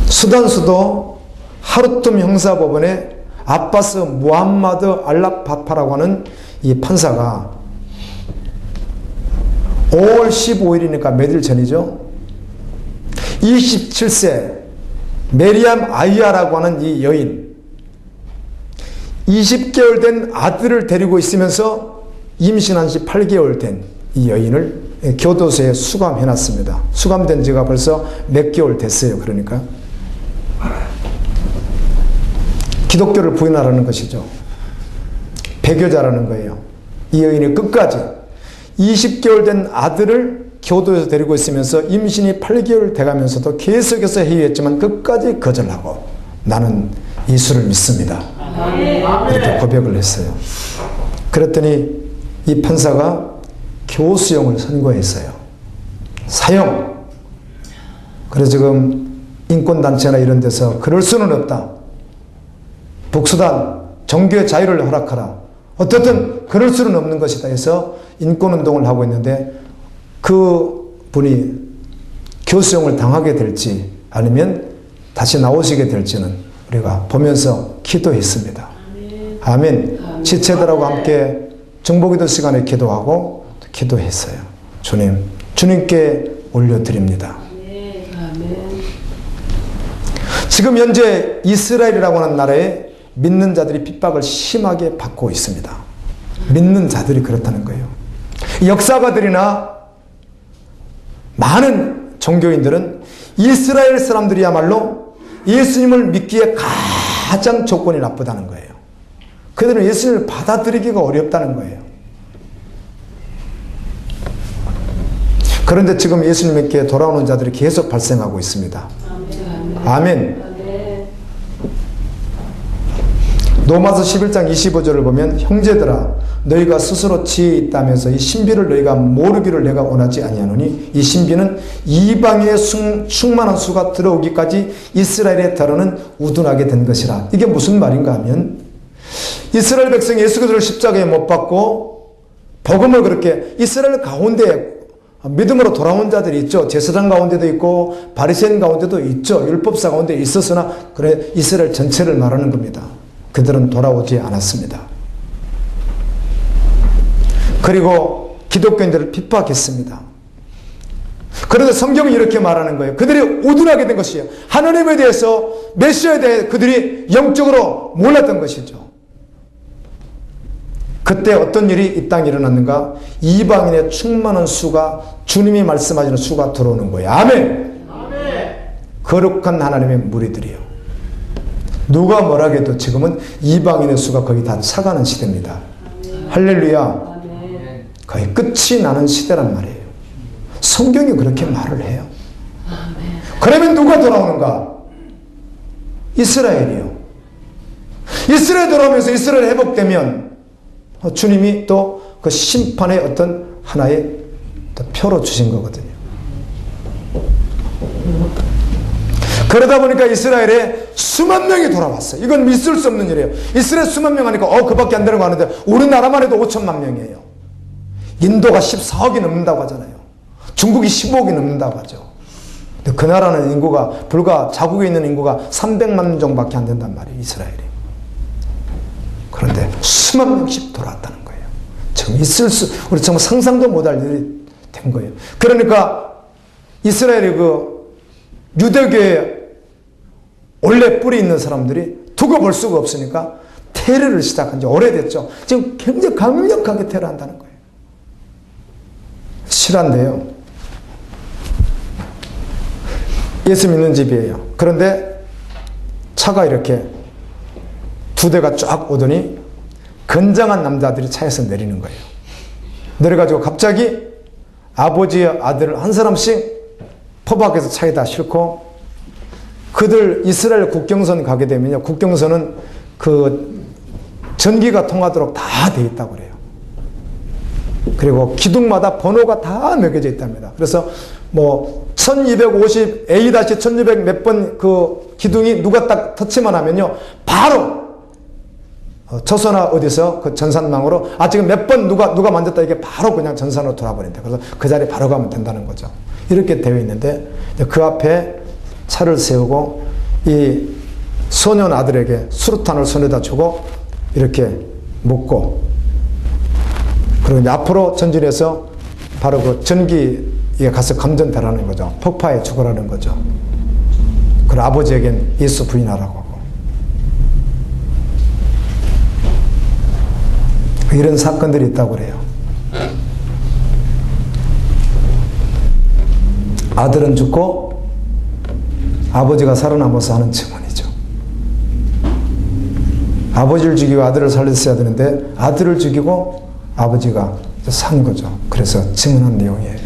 수단 수도 하루툼 형사법원에 아바스 무함마드 알라파파라고 하는 이 판사가 5월 15일이니까 며칠 전이죠. 27세 메리암 아이야라고 하는 이 여인, 20개월 된 아들을 데리고 있으면서 임신한 지 8개월 된 이 여인을 교도소에 수감해놨습니다. 수감된 지가 벌써 몇 개월 됐어요. 그러니까 기독교를 부인하라는 것이죠. 배교자라는 거예요. 이 여인이 끝까지 20개월 된 아들을 교도에서 데리고 있으면서 임신이 8개월 돼가면서도 계속해서 회유했지만 끝까지 거절하고, 나는 예수를 믿습니다. 이렇게 고백을 했어요. 그랬더니 이 판사가 교수형을 선고했어요. 사형. 그래서 지금 인권단체나 이런 데서 그럴 수는 없다. 북수단, 종교의 자유를 허락하라. 어떻든 그럴 수는 없는 것이다 해서 인권운동을 하고 있는데, 그 분이 교수형을 당하게 될지 아니면 다시 나오시게 될지는 우리가 보면서 기도했습니다. 아멘. 지체들하고 함께 중보기도 시간에 기도하고 기도했어요. 주님께 올려드립니다. 지금 현재 이스라엘이라고 하는 나라에 믿는 자들이 핍박을 심하게 받고 있습니다. 믿는 자들이 그렇다는 거예요. 역사가들이나 많은 종교인들은 이스라엘 사람들이야말로 예수님을 믿기에 가장 조건이 나쁘다는 거예요. 그들은 예수님을 받아들이기가 어렵다는 거예요. 그런데 지금 예수님께 돌아오는 자들이 계속 발생하고 있습니다. 아멘. 로마서 11장 25절을 보면 형제들아 너희가 스스로 지혜 있다면서 이 신비를 너희가 모르기를 내가 원하지 아니하노니 이 신비는 이방의 충만한 수가 들어오기까지 이스라엘에 더러는 우둔하게 된 것이라. 이게 무슨 말인가 하면 이스라엘 백성이 예수 그리스도를 십자가에 못 박고 복음을 그렇게 이스라엘 가운데 믿음으로 돌아온 자들이 있죠. 제사장 가운데도 있고 바리새인 가운데도 있죠. 율법사 가운데 있었으나 그래 이스라엘 전체를 말하는 겁니다. 그들은 돌아오지 않았습니다. 그리고 기독교인들을 핍박했습니다. 그런데 성경은 이렇게 말하는 거예요. 그들이 우둔하게 된 것이에요. 하나님에 대해서 메시아에 대해 그들이 영적으로 몰랐던 것이죠. 그때 어떤 일이 이 땅에 일어났는가? 이방인의 충만한 수가 주님이 말씀하시는 수가 들어오는 거예요. 아멘. 거룩한 하나님의 무리들이요. 누가 뭐라 해도 지금은 이방인의 수가 거의 다 차가는 시대입니다. 할렐루야. 거의 끝이 나는 시대란 말이에요. 성경이 그렇게 말을 해요. 그러면 누가 돌아오는가? 이스라엘이요. 이스라엘 돌아오면서 이스라엘 회복되면 주님이 또 그 심판의 어떤 하나의 표로 주신 거거든요. 그러다 보니까 이스라엘에 수만 명이 돌아왔어요. 이건 있을 수 없는 일이에요. 이스라엘 수만 명 하니까 그밖에 안 되는 거 하는데 우리나라만 해도 5천만 명이에요. 인도가 14억이 넘는다고 하잖아요. 중국이 15억이 넘는다고 하죠. 근데 그 나라는 인구가 불과 자국에 있는 인구가 300만 정도밖에 안 된단 말이에요. 이스라엘이. 그런데 수만 명씩 돌아왔다는 거예요. 지금 우리 정말 상상도 못할 일이 된 거예요. 그러니까 이스라엘의 그 유대교의 원래 뿌리 있는 사람들이 두고 볼 수가 없으니까 테러를 시작한 지 오래됐죠. 지금 굉장히 강력하게 테러한다는 거예요. 실화인데요. 예수 믿는 집이에요. 그런데 차가 이렇게 두 대가 쫙 오더니 건장한 남자들이 차에서 내리는 거예요. 내려가지고 갑자기 아버지의 아들을 한 사람씩 포박해서 차에다 싣고 그들 이스라엘 국경선 가게 되면요. 국경선은 그 전기가 통하도록 다 돼 있다고 그래요. 그리고 기둥마다 번호가 다 매겨져 있답니다. 그래서 뭐 1250 A-1600 몇 번 그 기둥이 누가 딱 터치만 하면요. 바로 조선아 어디서 그 전산망으로 지금 몇 번 누가 만졌다 이게 바로 그냥 전산으로 돌아버린다. 그래서 그 자리에 바로 가면 된다는 거죠. 이렇게 되어 있는데 그 앞에 차를 세우고 이 소년 아들에게 수류탄을 손에다 주고 이렇게 묶고 그리고 이제 앞으로 전진해서 바로 그 전기에 가서 감전되라는 거죠. 폭파에 죽으라는 거죠. 그리고 아버지에겐 예수 부인하라고 하고 이런 사건들이 있다고 그래요. 아들은 죽고 아버지가 살아남아서 하는 증언이죠. 아버지를 죽이고 아들을 살렸어야 되는데 아들을 죽이고 아버지가 산 거죠. 그래서 증언한 내용이에요.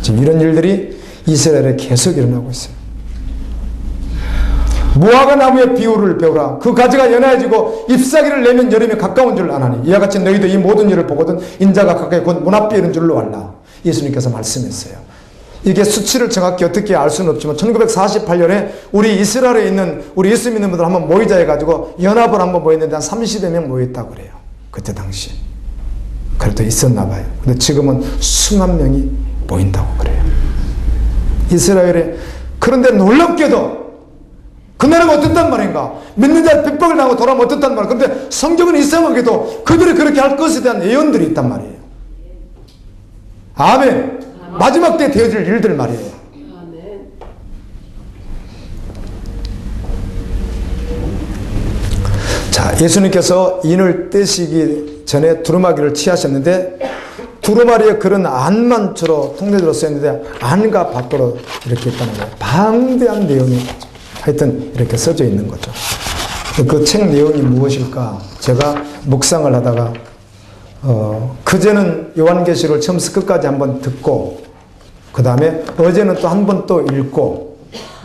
지금 이런 일들이 이스라엘에 계속 일어나고 있어요. 무화과 나무의 비유를 배우라. 그 가지가 연해지고 잎사귀를 내면 여름이 가까운 줄 아나니 이와 같이 너희도 이 모든 일을 보거든 인자가 가까이 곧 문 앞에 이른 줄로 알라. 예수님께서 말씀했어요. 이게 수치를 정확히 어떻게 알 수는 없지만 1948년에 우리 이스라엘에 있는 우리 예수 믿는 분들 한번 모이자 해가지고 연합을 한번 모였는데 한 30여 명 모였다고 그래요. 그때 당시. 그래도 있었나 봐요. 근데 지금은 수만 명이 모인다고 그래요. 이스라엘에. 그런데 놀랍게도 그 나라가 어떻단 말인가? 믿는 자 핍박을 당하고 돌아오면 어떻단 말인가? 그런데 성경은 이상하게도 그들이 그렇게 할 것에 대한 예언들이 있단 말이에요. 아멘. 마지막 때 되어질 일들 말이에요. 자, 예수님께서 인을 떼시기 전에 두루마기를 취하셨는데 두루마리에 그런 안만 주로 통례대로 쓰였는데 안과 밖으로 이렇게 있다는 거예요. 방대한 내용이 하여튼 이렇게 써져 있는 거죠. 그 책 내용이 무엇일까? 제가 묵상을 하다가 그제는 요한계시록을 처음부터 끝까지 한번 듣고 그 다음에 어제는 또 한 번 또 읽고,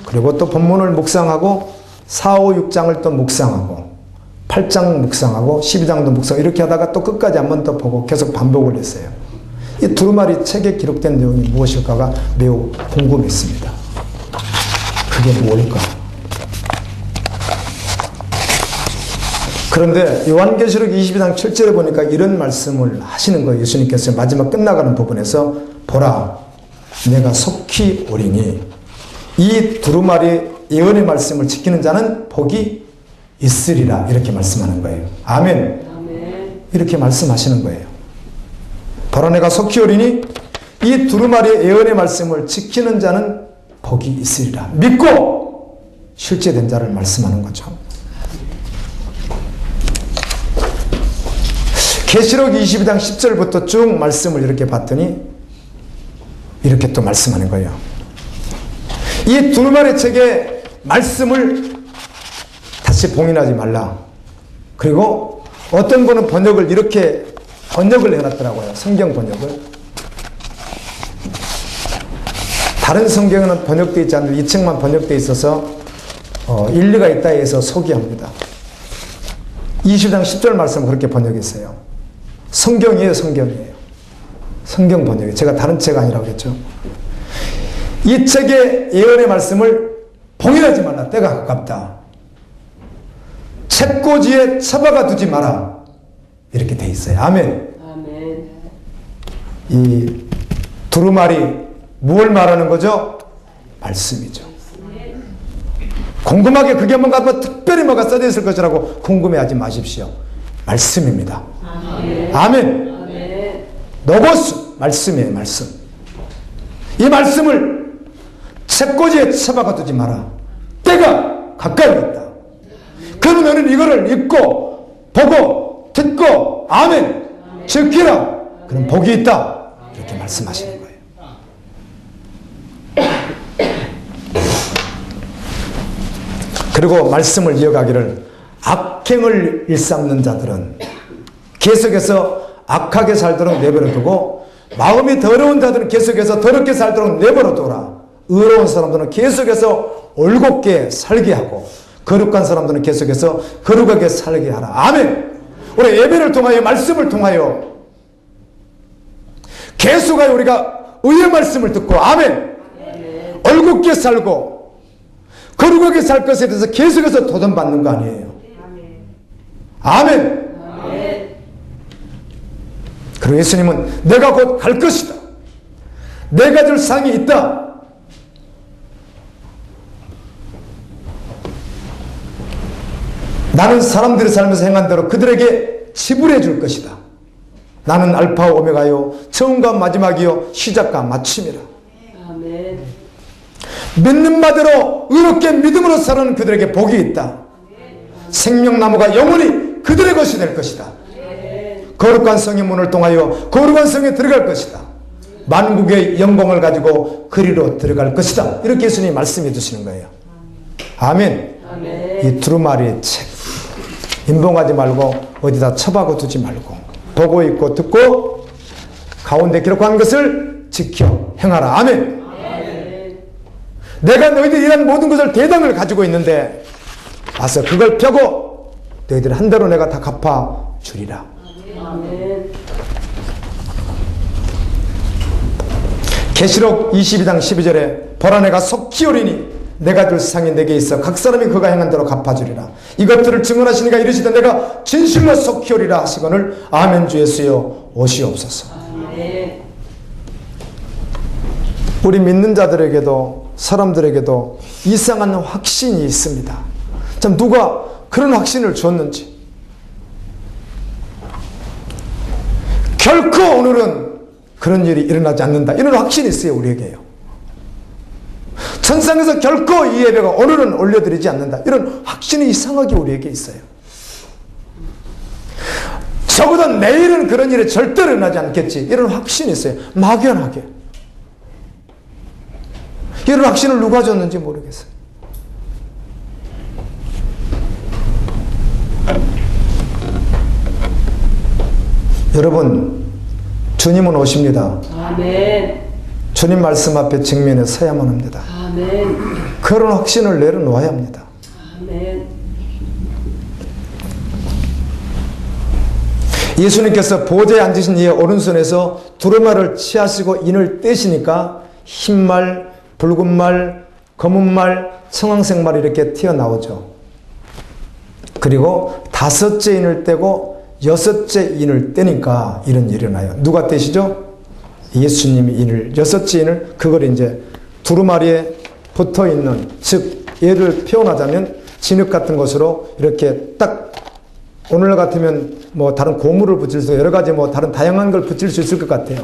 그리고 또 본문을 묵상하고 4, 5, 6장을 또 묵상하고 8장 묵상하고 12장도 묵상, 이렇게 하다가 또 끝까지 한 번 더 보고 계속 반복을 했어요. 이 두루마리 책에 기록된 내용이 무엇일까가 매우 궁금했습니다. 그게 뭘까? 그런데 요한계시록 22장 7절에 보니까 이런 말씀을 하시는 거예요. 예수님께서 마지막 끝나가는 부분에서 보라, 내가 속히 오리니 이 두루마리 예언의 말씀을 지키는 자는 복이 있으리라, 이렇게 말씀하는 거예요. 아멘. 아멘. 이렇게 말씀하시는 거예요. 보라, 내가 속히 오리니 이 두루마리의 예언의 말씀을 지키는 자는 복이 있으리라. 믿고 실제된 자를 말씀하는 거죠. 계시록 22장 10절부터 쭉 말씀을 이렇게 봤더니 이렇게 또 말씀하는 거예요. 이 두루마리 책의 말씀을 다시 봉인하지 말라. 그리고 어떤 분은 번역을 이렇게 번역을 해놨더라고요. 성경 번역을. 다른 성경에는 번역되어 있지 않는데 이 책만 번역되어 있어서 일리가 있다 해서 소개합니다. 20장 10절 말씀 그렇게 번역했어요. 성경이에요, 성경이에요. 성경 번역이에요. 제가 다른 책 아니라고 했죠. 이 책의 예언의 말씀을 봉인하지 말라. 때가 가깝다. 책꽂이에 처박아 두지 마라. 이렇게 돼 있어요. 아멘. 아멘. 이 두루마리 무엇을 말하는 거죠? 말씀이죠. 궁금하게 그게 뭔가 뭐 특별히 뭐가 써져 있을 것이라고 궁금해하지 마십시오. 말씀입니다. 아멘. 아멘. 아멘. 노고스, 말씀이에요, 말씀. 이 말씀을 책꽂이에 처박아 두지 마라. 때가 가까이 있다. 그럼 너는 이거를 읽고 보고 듣고 아멘 지키라. 그럼 복이 있다. 이렇게 말씀하시는 거예요. 그리고 말씀을 이어가기를 악행을 일삼는 자들은 계속해서 악하게 살도록 내버려두고 마음이 더러운 자들은 계속해서 더럽게 살도록 내버려두라. 의로운 사람들은 계속해서 올곧게 살게 하고 거룩한 사람들은 계속해서 거룩하게 살게 하라. 아멘. 우리 예배를 통하여 말씀을 통하여 계속하여 우리가 의의 말씀을 듣고 아멘. 올곧게 살고 거룩하게 살 것에 대해서 계속해서 도전받는 거 아니에요. 아멘. 아멘. 그리고 예수님은 내가 곧 갈 것이다. 내가 줄 상이 있다. 나는 사람들이 살면서 행한 대로 그들에게 지불해 줄 것이다. 나는 알파와 오메가요 처음과 마지막이요 시작과 마침이라. 아멘. 믿는 바대로 의롭게 믿음으로 사는 그들에게 복이 있다. 생명나무가 영원히 그들의 것이 될 것이다. 거룩한 성의 문을 통하여 거룩한 성에 들어갈 것이다. 만국의 영광을 가지고 그리로 들어갈 것이다. 이렇게 예수님이 말씀해 주시는 거예요. 아멘. 아멘. 이 두루마리의 책 임봉하지 말고 어디다 처박아 두지 말고 보고 있고 듣고 가운데 기록한 것을 지켜 행하라. 아멘. 내가 너희들이 일한 모든 것을 대당을 가지고 있는데 와서 그걸 펴고 너희들 한 대로 내가 다 갚아 주리라. 아멘. 계시록 22장 12절에 보라 내가 속히 오리니 내가 줄 상이 내게 있어 각 사람이 그가 행한 대로 갚아주리라. 이것들을 증언하시니가 이르시되 내가 진실로 속히 오리라 하시거늘 아멘 주 예수여 오시옵소서. 아멘. 우리 믿는 자들에게도 사람들에게도 이상한 확신이 있습니다. 참 누가 그런 확신을 줬는지. 결코 오늘은 그런 일이 일어나지 않는다. 이런 확신이 있어요. 우리에게요. 천상에서 결코 이 예배가 오늘은 올려드리지 않는다. 이런 확신이 이상하게 우리에게 있어요. 적어도 내일은 그런 일이 절대로 일어나지 않겠지. 이런 확신이 있어요. 막연하게. 이런 확신을 누가 줬는지 모르겠어요. 여러분, 주님은 오십니다. 아멘. 주님 말씀 앞에 직면해 서야만 합니다. 아멘. 그런 확신을 내려놓아야 합니다. 아멘. 예수님께서 보좌에 앉으신 이의 오른손에서 두루마리를 취하시고 인을 떼시니까 흰말, 붉은말, 검은말, 청황색말 이렇게 튀어나오죠. 그리고 5째 인을 떼고 6째 인을 떼니까 이런 일이 일어나요. 누가 떼시죠? 예수님이 인을, 6째 인을, 그걸 이제 두루마리에 붙어 있는, 즉, 얘를 표현하자면 진흙 같은 것으로 이렇게 딱, 오늘 같으면 뭐 다른 고무를 붙일 수, 여러 가지 뭐 다른 다양한 걸 붙일 수 있을 것 같아요.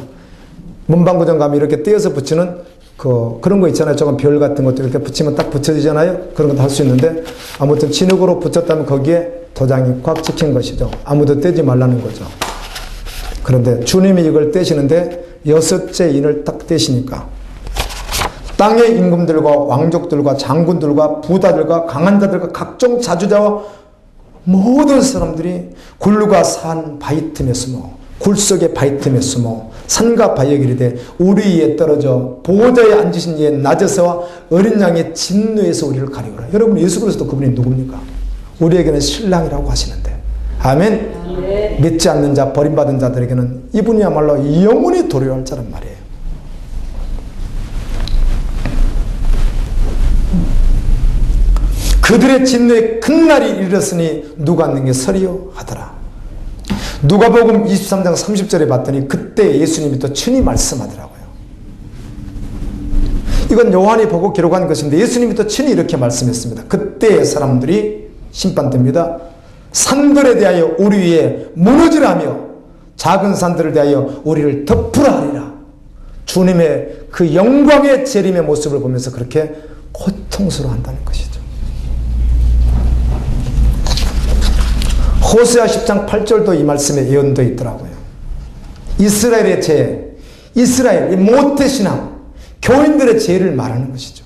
문방구점 가면 이렇게 떼어서 붙이는 그런 거 있잖아요. 조금 별 같은 것도 이렇게 붙이면 딱 붙여지잖아요. 그런 것도 할 수 있는데, 아무튼 진흙으로 붙였다면 거기에 도장이 꽉 찍힌 것이죠. 아무도 떼지 말라는 거죠. 그런데 주님이 이걸 떼시는데 6째 인을 딱 떼시니까 땅의 임금들과 왕족들과 장군들과 부다들과 강한 자들과 각종 자주자와 모든 사람들이 굴과 산 바위 틈에 숨어, 굴 속의 바위 틈에 숨어 산과 바위에 이르되 우리 위에 떨어져 보호자에 앉으신 이의 낮에서와 어린 양의 진노에서 우리를 가리우라. 여러분, 예수 그리스도 그분이 누굽니까? 우리에게는 신랑이라고 하시는데, 아멘. 아멘. 믿지 않는 자, 버림받은 자들에게는 이분이야말로 영원히 도래할 자란 말이에요. 그들의 진노에 큰 날이 이르렀으니 누가 능히 서리요 하더라. 누가복음 23장 30절에 봤더니 그때 예수님이 또 친히 말씀하더라고요. 이건 요한이 보고 기록한 것인데 예수님이 또 친히 이렇게 말씀했습니다. 그때 사람들이 심판됩니다. 산들에 대하여 우리 위에 무너지라며 작은 산들에 대하여 우리를 덮으라 하리라. 주님의 그 영광의 재림의 모습을 보면서 그렇게 고통스러워한다는 것이죠. 호세아 10장 8절도 이 말씀에 예언되어 있더라고요. 이스라엘의 죄, 이스라엘, 이 모태신앙, 교인들의 죄를 말하는 것이죠.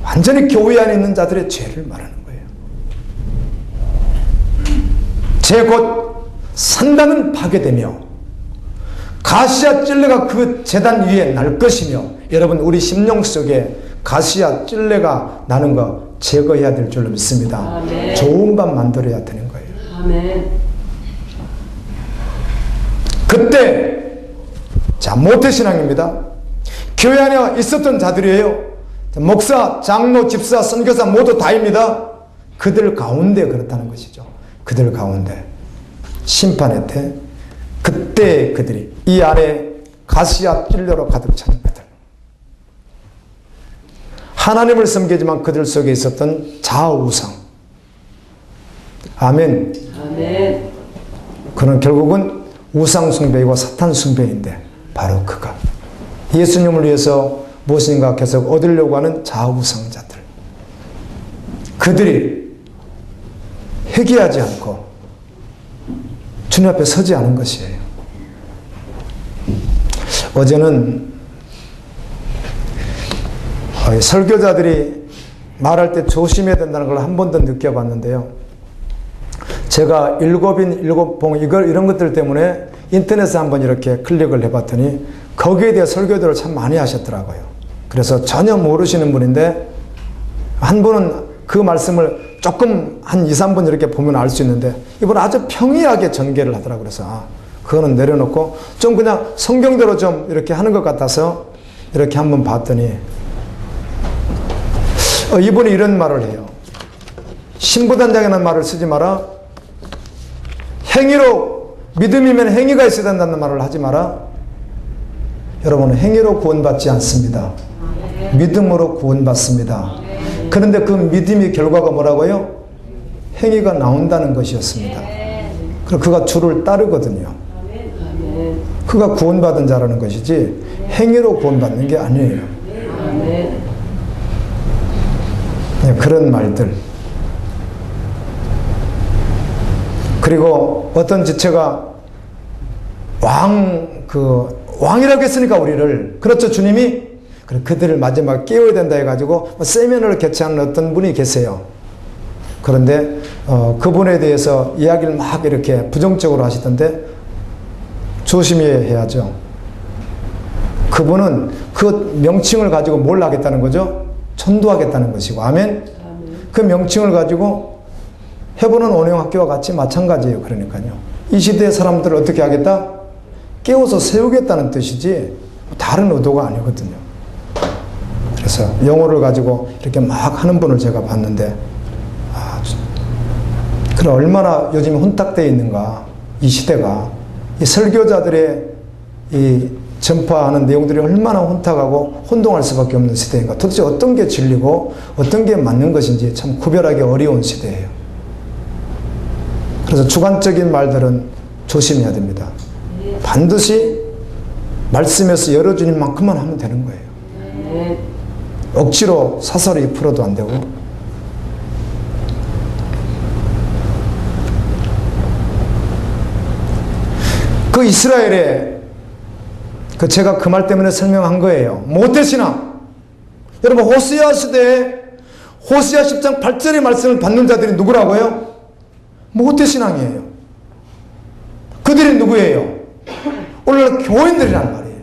완전히 교회 안에 있는 자들의 죄를 말하는 거예요. 죄 곧 산당은 파괴되며 가시아 찔레가 그 제단 위에 날 것이며, 여러분, 우리 심령 속에 가시아 찔레가 나는 거 제거해야 될 줄로 믿습니다. 아멘. 좋은 밥 만들어야 되는 거예요. 아멘. 그때, 자, 모태신앙입니다. 교회 안에 있었던 자들이에요. 목사, 장로, 집사, 선교사 모두 다입니다. 그들 가운데 그렇다는 것이죠. 그들 가운데 심판의 때, 그때 그들이 이 안에 가시아 찔레로 가득 찬 그들, 하나님을 섬기지만 그들 속에 있었던 자아우상, 아멘. 아멘. 그는 결국은 우상 숭배이고 사탄 숭배인데, 바로 그가 예수님을 위해서 무엇인가 계속 얻으려고 하는 자아우상자들, 그들이 회개하지 않고 주님 앞에 서지 않은 것이에요. 어제는 설교자들이 말할 때 조심해야 된다는 걸 한 번 더 느껴봤는데요. 제가 일곱인 일곱봉 이런 것들 때문에 인터넷에 한번 이렇게 클릭을 해봤더니 거기에 대해 설교들을 참 많이 하셨더라고요. 그래서 전혀 모르시는 분인데 한 분은 그 말씀을 조금 한 2, 3분 이렇게 보면 알 수 있는데 이분은 아주 평이하게 전개를 하더라고요. 그래서 그거는 내려놓고 좀 그냥 성경대로 좀 이렇게 하는 것 같아서 이렇게 한번 봤더니 이분이 이런 말을 해요. 신부단장이라는 말을 쓰지 마라. 행위로, 믿음이면 행위가 있어야 된다는 말을 하지 마라. 여러분, 행위로 구원받지 않습니다. 믿음으로 구원받습니다. 그런데 그 믿음의 결과가 뭐라고요? 행위가 나온다는 것이었습니다. 그리고 그가 주를 따르거든요. 그가 구원받은 자라는 것이지 행위로 구원받는 게 아니에요. 네, 그런 말들. 그리고 어떤 지체가 왕이라고 했으니까 우리를, 그렇죠, 주님이 그들을 마지막에 깨워야 된다 해가지고 세미나를 개최하는 어떤 분이 계세요. 그런데 그분에 대해서 이야기를 막 이렇게 부정적으로 하시던데 조심해야죠. 그분은 그 명칭을 가지고 뭘 하겠다는 거죠? 전도하겠다는 것이고, 아멘? 그 명칭을 가지고 해보는 온영학교와 같이 마찬가지예요. 그러니까요. 이 시대의 사람들을 어떻게 하겠다? 깨워서 세우겠다는 뜻이지 다른 의도가 아니거든요. 그래서 영어를 가지고 이렇게 막 하는 분을 제가 봤는데, 그래 얼마나 요즘에 혼탁되어 있는가. 이 시대가 이 설교자들의 이 전파하는 내용들이 얼마나 혼탁하고 혼동할 수밖에 없는 시대인가. 도대체 어떤 게 진리고 어떤 게 맞는 것인지 참 구별하기 어려운 시대예요. 그래서 주관적인 말들은 조심해야 됩니다. 반드시 말씀에서 열어주는 만큼만 하면 되는 거예요. 억지로 사설이 풀어도 안 되고. 그 이스라엘에 제가 그 말 때문에 설명한 거예요. 모태신앙. 여러분 호세아 시대에 호세아 10장 8절의 말씀을 받는 자들이 누구라고요? 모태신앙이에요. 그들이 누구예요? 오늘날 교인들이란 말이에요.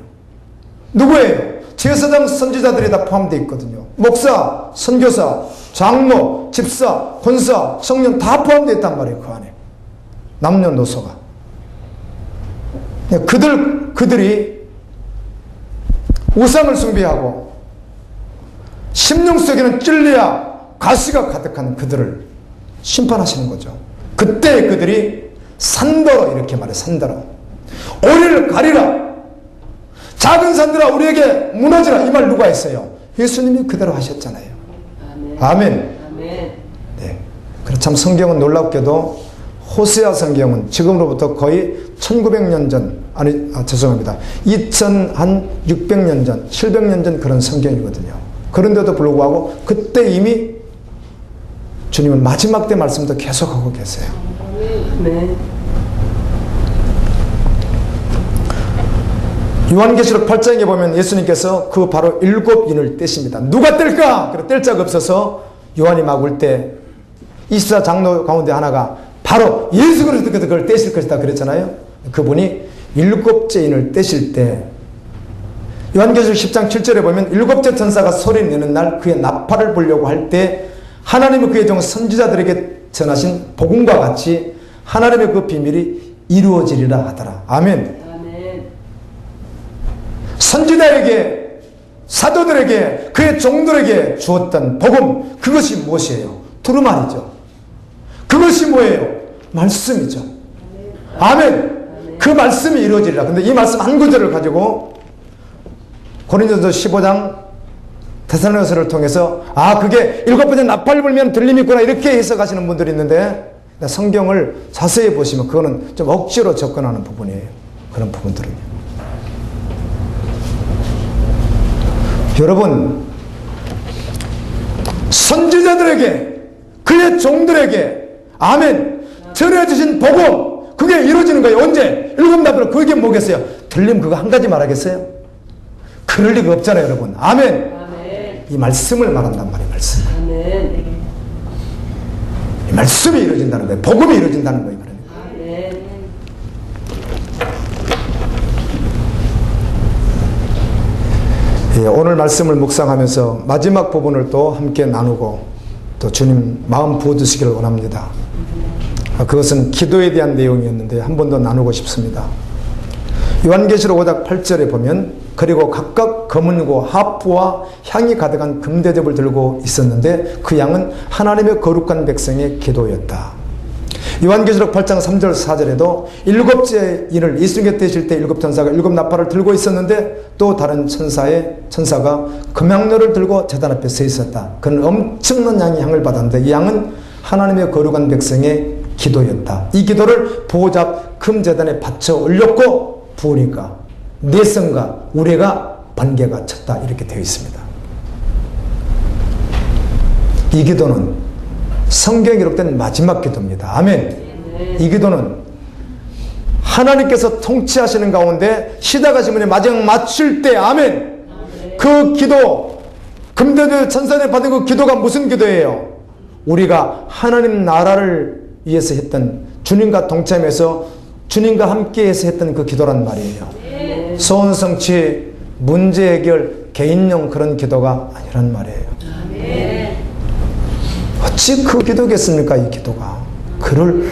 누구예요? 제사장 선지자들이 다 포함되어 있거든요. 목사, 선교사, 장로, 집사, 권사, 성령 다 포함되어 있단 말이에요. 그 안에 남녀노소가. 그들이 우상을 숭배하고 심령 속에는 찔레야 가시가 가득한 그들을 심판하시는 거죠. 그때 그들이 산더러 이렇게 말해. 산더러 오리를 가리라. 작은 산들아 우리에게 무너지라. 이 말 누가 했어요? 예수님이 그대로 하셨잖아요. 아멘. 네. 그래서 참 성경은 놀랍게도 호세아 성경은 지금으로부터 거의 1900년 전, 죄송합니다. 2600년 전, 700년 전 그런 성경이거든요. 그런데도 불구하고 그때 이미 주님은 마지막 때 말씀도 계속하고 계세요. 요한계시록 8장에 보면 예수님께서 그 바로 7인을 떼십니다. 누가 뗄까? 그래 뗄 자가 없어서 요한이 막 울 때 24장로 가운데 하나가 바로 예수 그리스도께서 그걸 떼실 것이다 그랬잖아요. 그분이 7째 인을 떼실 때 요한계시록 10장 7절에 보면 7째 천사가 소리 내는 날 그의 나팔을 불려고 할 때 하나님의 그의 종 선지자들에게 전하신 복음과 같이 하나님의 그 비밀이 이루어지리라 하더라. 아멘. 선지자에게 사도들에게 그의 종들에게 주었던 복음, 그것이 무엇이에요? 두루마리죠. 그것이 뭐예요? 말씀이죠. 아멘. 그 말씀이 이루어지리라. 근데 이 말씀 한 구절을 가지고 고린도서 15장 데살로니가서를 통해서 그게 7번째 나팔 불면 들림이 있구나 이렇게 해석하시는 분들이 있는데 성경을 자세히 보시면 그거는 좀 억지로 접근하는 부분이에요. 그런 부분들은요. 여러분 선지자들에게 그의 종들에게 아멘 전해주신 복음 그게 이루어지는 거예요. 언제? 7나팔 그게 뭐겠어요? 들림 그거 한 가지 말하겠어요? 그럴 리가 없잖아요. 여러분 아멘. 이 말씀을 말한단 말이에요. 말씀. 이 말씀이 이루어진다는 거예요. 복음이 이루어진다는 거예요. 오늘 말씀을 묵상하면서 마지막 부분을 또 함께 나누고 또 주님 마음 부어주시기를 원합니다. 그것은 기도에 대한 내용이었는데 한 번 더 나누고 싶습니다. 요한계시록 5장 8절에 보면 그리고 각각 검은고 하프와 향이 가득한 금대접을 들고 있었는데 그 양은 하나님의 거룩한 백성의 기도였다. 요한계시록 8장 3절 4절에도 7째 인을 예수님께 떼실 때 7천사가 7나팔을 들고 있었는데 또 다른 천사가 금향로를 들고 제단 앞에 서 있었다. 그는 엄청난 양의 향을 받았는데 이 양은 하나님의 거룩한 백성의 기도였다. 이 기도를 보호자 앞 금제단에 바쳐 올렸고 부으니까 내성과 우레가 번개가 쳤다 이렇게 되어 있습니다. 이 기도는 성경에 기록된 마지막 기도입니다. 아멘. 이 기도는 하나님께서 통치하시는 가운데 시다가신 분이 마지막 맞출 때 아멘. 그 기도 금대들 천사에 받은 그 기도가 무슨 기도예요? 우리가 하나님 나라를 위해서 했던 주님과 동참해서 주님과 함께해서 했던 그 기도란 말이에요. 소원성취 문제 해결, 개인용 그런 기도가 아니란 말이에요. 아멘. 어찌 그 기도겠습니까, 이 기도가. 그럴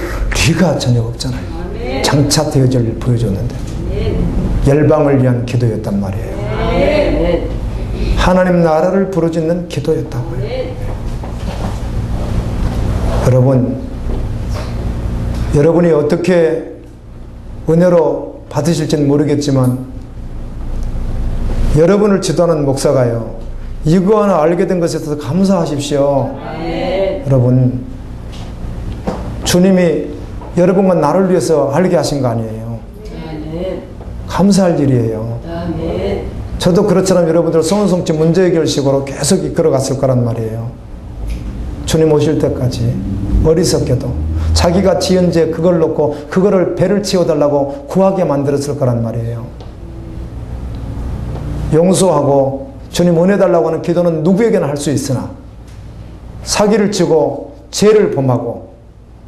리가 전혀 없잖아요. 아멘. 장차 되어질 보여줬는데. 아멘. 열방을 위한 기도였단 말이에요. 아멘. 하나님 나라를 부르짖는 기도였다고요. 아멘. 여러분이 어떻게 은혜로 받으실지는 모르겠지만 여러분을 지도하는 목사가요, 이거 하나 알게 된 것에 대해서 감사하십시오. 아멘. 여러분, 주님이 여러분과 나를 위해서 알게 하신 거 아니에요. 아멘. 감사할 일이에요. 아멘. 저도 그렇처럼 여러분들 소원성취 문제 해결식으로 계속 이끌어갔을 거란 말이에요. 주님 오실 때까지 어리석게도 자기가 지은 죄 그걸 놓고 그거를 배를 채워달라고 구하게 만들었을 거란 말이에요. 용서하고 주님 은혜 달라고 하는 기도는 누구에게나 할 수 있으나 사기를 치고 죄를 범하고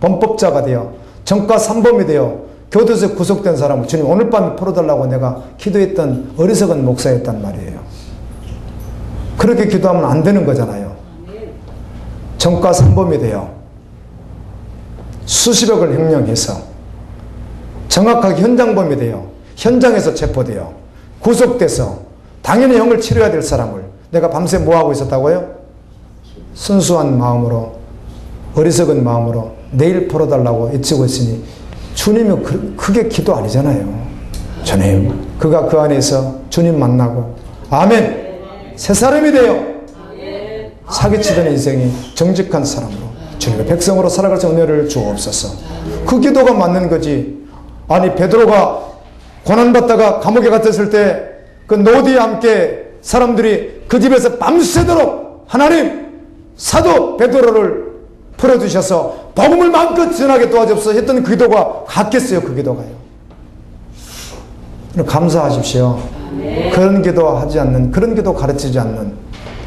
범법자가 되어 정과 삼범이 되어 교도소에 구속된 사람을 주님 오늘 밤에 풀어달라고 내가 기도했던 어리석은 목사였단 말이에요. 그렇게 기도하면 안 되는 거잖아요. 정과 삼범이 되어 수십억을 횡령해서 정확하게 현장범이 되어 현장에서 체포되어 구속돼서 당연히 형을 치러야 될 사람을 내가 밤새 뭐하고 있었다고요? 순수한 마음으로 어리석은 마음으로 내일 풀어달라고 애치고 있으니 주님이 그게 기도 아니잖아요. 주님, 그가 그 안에서 주님 만나고 아멘, 새 사람이 되어 사기치던 인생이 정직한 사람으로 주님의 백성으로 살아갈 수 있는 은혜를 주옵소서. 그 기도가 맞는 거지. 아니 베드로가 고난받다가 감옥에 갇혔을 때 그 노디와 함께 사람들이 그 집에서 밤새도록 하나님 사도 베드로를 풀어주셔서 복음을 마음껏 전하게 도와주옵소서 했던 그 기도가 같겠어요. 그 기도가요. 감사하십시오. 아멘. 그런 기도 하지 않는, 그런 기도 가르치지 않는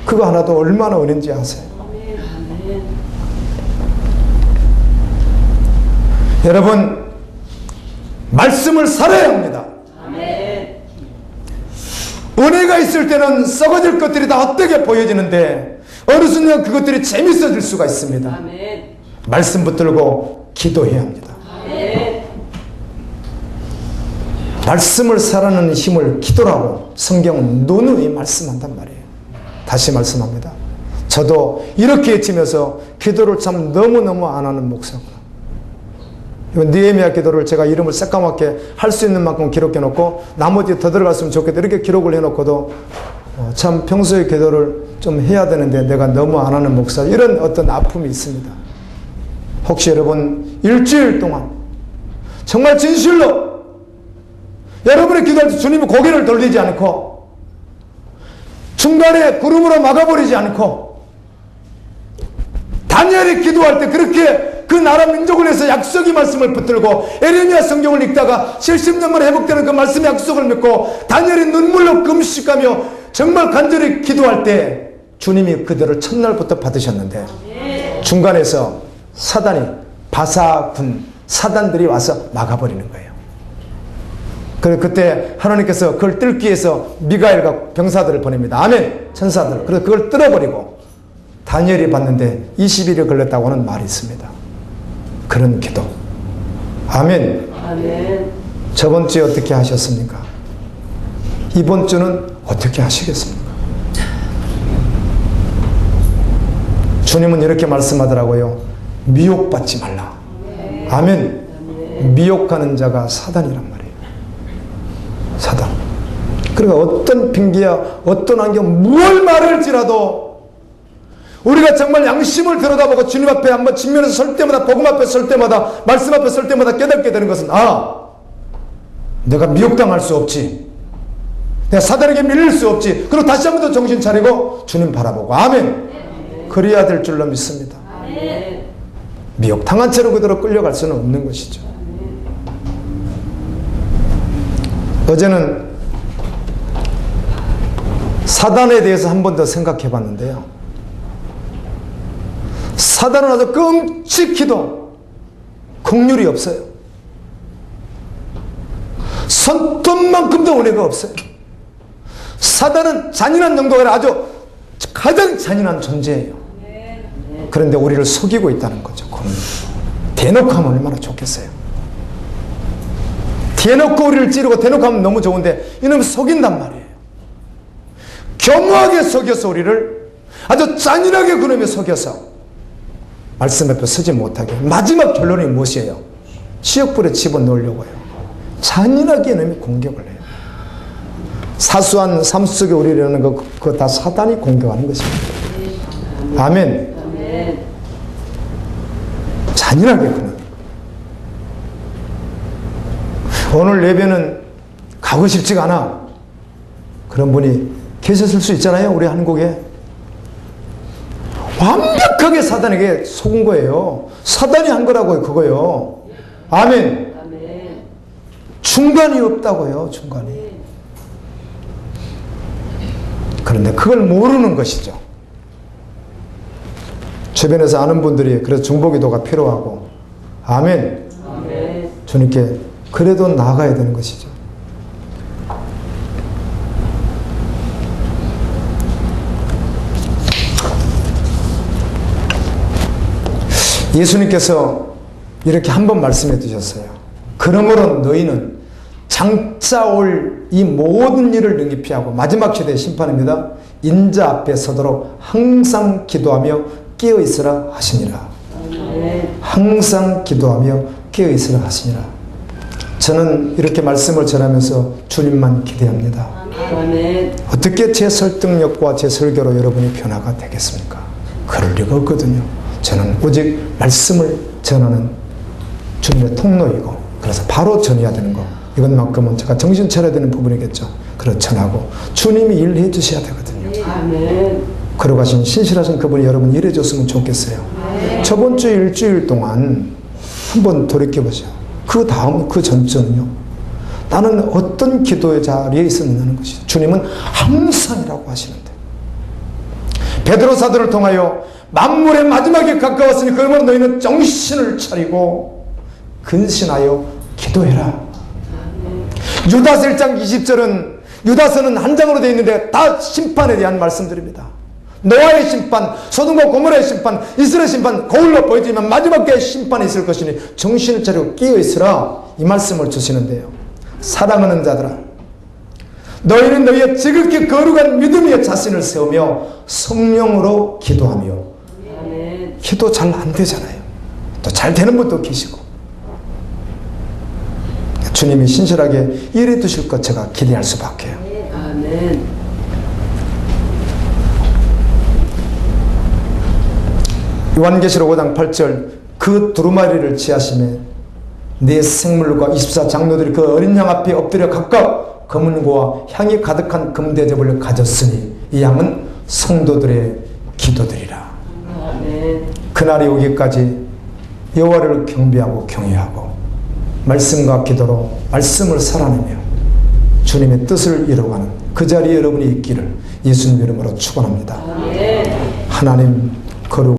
그거 하나도 얼마나 은혜인지 아세요. 아멘. 여러분, 말씀을 살아야 합니다. 아멘. 은혜가 있을 때는 썩어질 것들이 다 헛되게 보여지는데 어느 순간 그것들이 재밌어질 수가 있습니다. 아멘. 말씀 붙들고 기도해야 합니다. 아멘. 말씀을 살아내는 힘을 기도라고 성경은 누누이 말씀한단 말이에요. 다시 말씀합니다. 저도 이렇게 외치면서 기도를 참 너무너무 안 하는 목사구나. 느헤미야 기도를 제가 이름을 새까맣게 할 수 있는 만큼 기록해 놓고 나머지 더 들어갔으면 좋겠다 이렇게 기록을 해 놓고도 참 평소에 기도를 좀 해야 되는데 내가 너무 안 하는 목사, 이런 어떤 아픔이 있습니다. 혹시 여러분 일주일 동안 정말 진실로 여러분의 기도할 때 주님이 고개를 돌리지 않고 중간에 구름으로 막아버리지 않고 다니엘이 기도할 때 그렇게 그 나라 민족을 위해서 약속의 말씀을 붙들고 에레미야 성경을 읽다가 70년 만에 회복되는 그 말씀의 약속을 믿고 다니엘이 눈물로 금식하며 정말 간절히 기도할 때 주님이 그들을 첫날부터 받으셨는데 중간에서 사단이 바사군 사단들이 와서 막아버리는 거예요. 그때 하나님께서 그걸 뚫기 위해서 미가엘과 병사들을 보냅니다. 아멘, 천사들. 그래서 그걸 뚫어버리고 다니엘이 봤는데 20일이 걸렸다고 하는 말이 있습니다. 그런 기도. 아멘. 아멘. 저번 주에 어떻게 하셨습니까? 이번 주는 어떻게 하시겠습니까? 주님은 이렇게 말씀하더라고요. 미혹받지 말라. 아멘. 미혹하는 자가 사단이란 말이에요. 사단. 그러니까 어떤 핑계야, 어떤 환경, 무얼 말할지라도 우리가 정말 양심을 들여다보고 주님 앞에 한번 직면해서 설 때마다, 복음 앞에 설 때마다, 말씀 앞에 설 때마다 깨닫게 되는 것은 내가 미혹당할 수 없지, 내가 사단에게 밀릴 수 없지. 그리고 다시 한 번 더 정신 차리고 주님 바라보고 아멘. 그래야 될 줄로 믿습니다. 아멘. 미혹당한 채로 그대로 끌려갈 수는 없는 것이죠. 어제는 사단에 대해서 한 번 더 생각해 봤는데요. 사단은 아주 끔찍히도 긍휼이 없어요. 손톱만큼도 은혜가 없어요. 사단은 잔인한 정도가 아니라 아주 가장 잔인한 존재예요. 그런데 우리를 속이고 있다는 거죠. 그건 대놓고 하면 얼마나 좋겠어요. 대놓고 우리를 찌르고 대놓고 하면 너무 좋은데 이놈이 속인단 말이에요. 교묘하게 속여서 우리를 아주 잔인하게 그놈이 속여서 말씀 앞에 서지 못하게. 마지막 결론이 무엇이에요? 지옥불에 집어넣으려고 해요. 잔인하게 이놈이 공격을 해요. 사소한 삶 속에 우리를 이러는 거 그거 다 사단이 공격하는 것입니다. 아멘. 아멘. 잔인하게 그놈. 오늘 예배는 가고 싶지가 않아. 그런 분이 계셨을 수 있잖아요. 우리 한국에. 완벽하게 사단에게 속은 거예요. 사단이 한 거라고요. 그거요. 아멘. 아멘. 중간이 없다고요. 중간이. 그런데 그걸 모르는 것이죠. 주변에서 아는 분들이 그래서 중보기도가 필요하고 아멘. 아멘. 주님께 그래도 나아가야 되는 것이죠. 예수님께서 이렇게 한 번 말씀해 주셨어요. 그러므로 너희는 장차 올 이 모든 일을 능히 피하고 마지막 시대의 심판입니다. 인자 앞에 서도록 항상 기도하며 깨어 있으라 하시니라. 아멘. 항상 기도하며 깨어 있으라 하시니라. 저는 이렇게 말씀을 전하면서 주님만 기대합니다. 아멘. 어떻게 제 설득력과 제 설교로 여러분이 변화가 되겠습니까? 그럴 리가 없거든요. 저는 오직 말씀을 전하는 주님의 통로이고 그래서 바로 전해야 되는 거 이것만큼은 제가 정신 차려야 되는 부분이겠죠. 그래서 전하고 주님이 일해 주셔야 되거든요. 아멘. 걸어가신 신실하신 그분이 여러분 일해 줬으면 좋겠어요. 저번 주 일주일 동안 한번 돌이켜보세요. 그 다음 그 전주는요. 나는 어떤 기도의 자리에 있었느냐는 것이죠. 주님은 항상이라고 하시는데 베드로 사도를 통하여 만물의 마지막에 가까웠으니 그러므로 너희는 정신을 차리고 근신하여 기도해라. 유다서 1장 20절은 유다서는 한 장으로 되어 있는데 다 심판에 대한 말씀들입니다. 노아의 심판, 소돔과 고모라의 심판, 이스라엘 심판 거울로 보여지만 마지막 때에 심판이 있을 것이니 정신을 차리고 깨어 있으라 이 말씀을 주시는데요. 사랑하는 자들아 너희는 너희의 지극히 거룩한 믿음의 자신을 세우며 성령으로 기도하며 아멘. 기도 잘 안 되잖아요. 또 잘 되는 분도 계시고 주님이 신실하게 일해 두실 것 제가 기대할 수밖에요. 아멘. 요한계시록 5장 8절 그 두루마리를 취하심에 네 생물과 24장로들이 그 어린 양 앞에 엎드려 각각 검은고와 향이 가득한 금대접을 가졌으니 이 양은 성도들의 기도들이라. 아멘. 그날이 오기까지 여호와를 경배하고 경외하고 말씀과 기도로 말씀을 살아내며 주님의 뜻을 이루어가는 그 자리에 여러분이 있기를 예수님 이름으로 축원합니다. 아멘. 하나님 거룩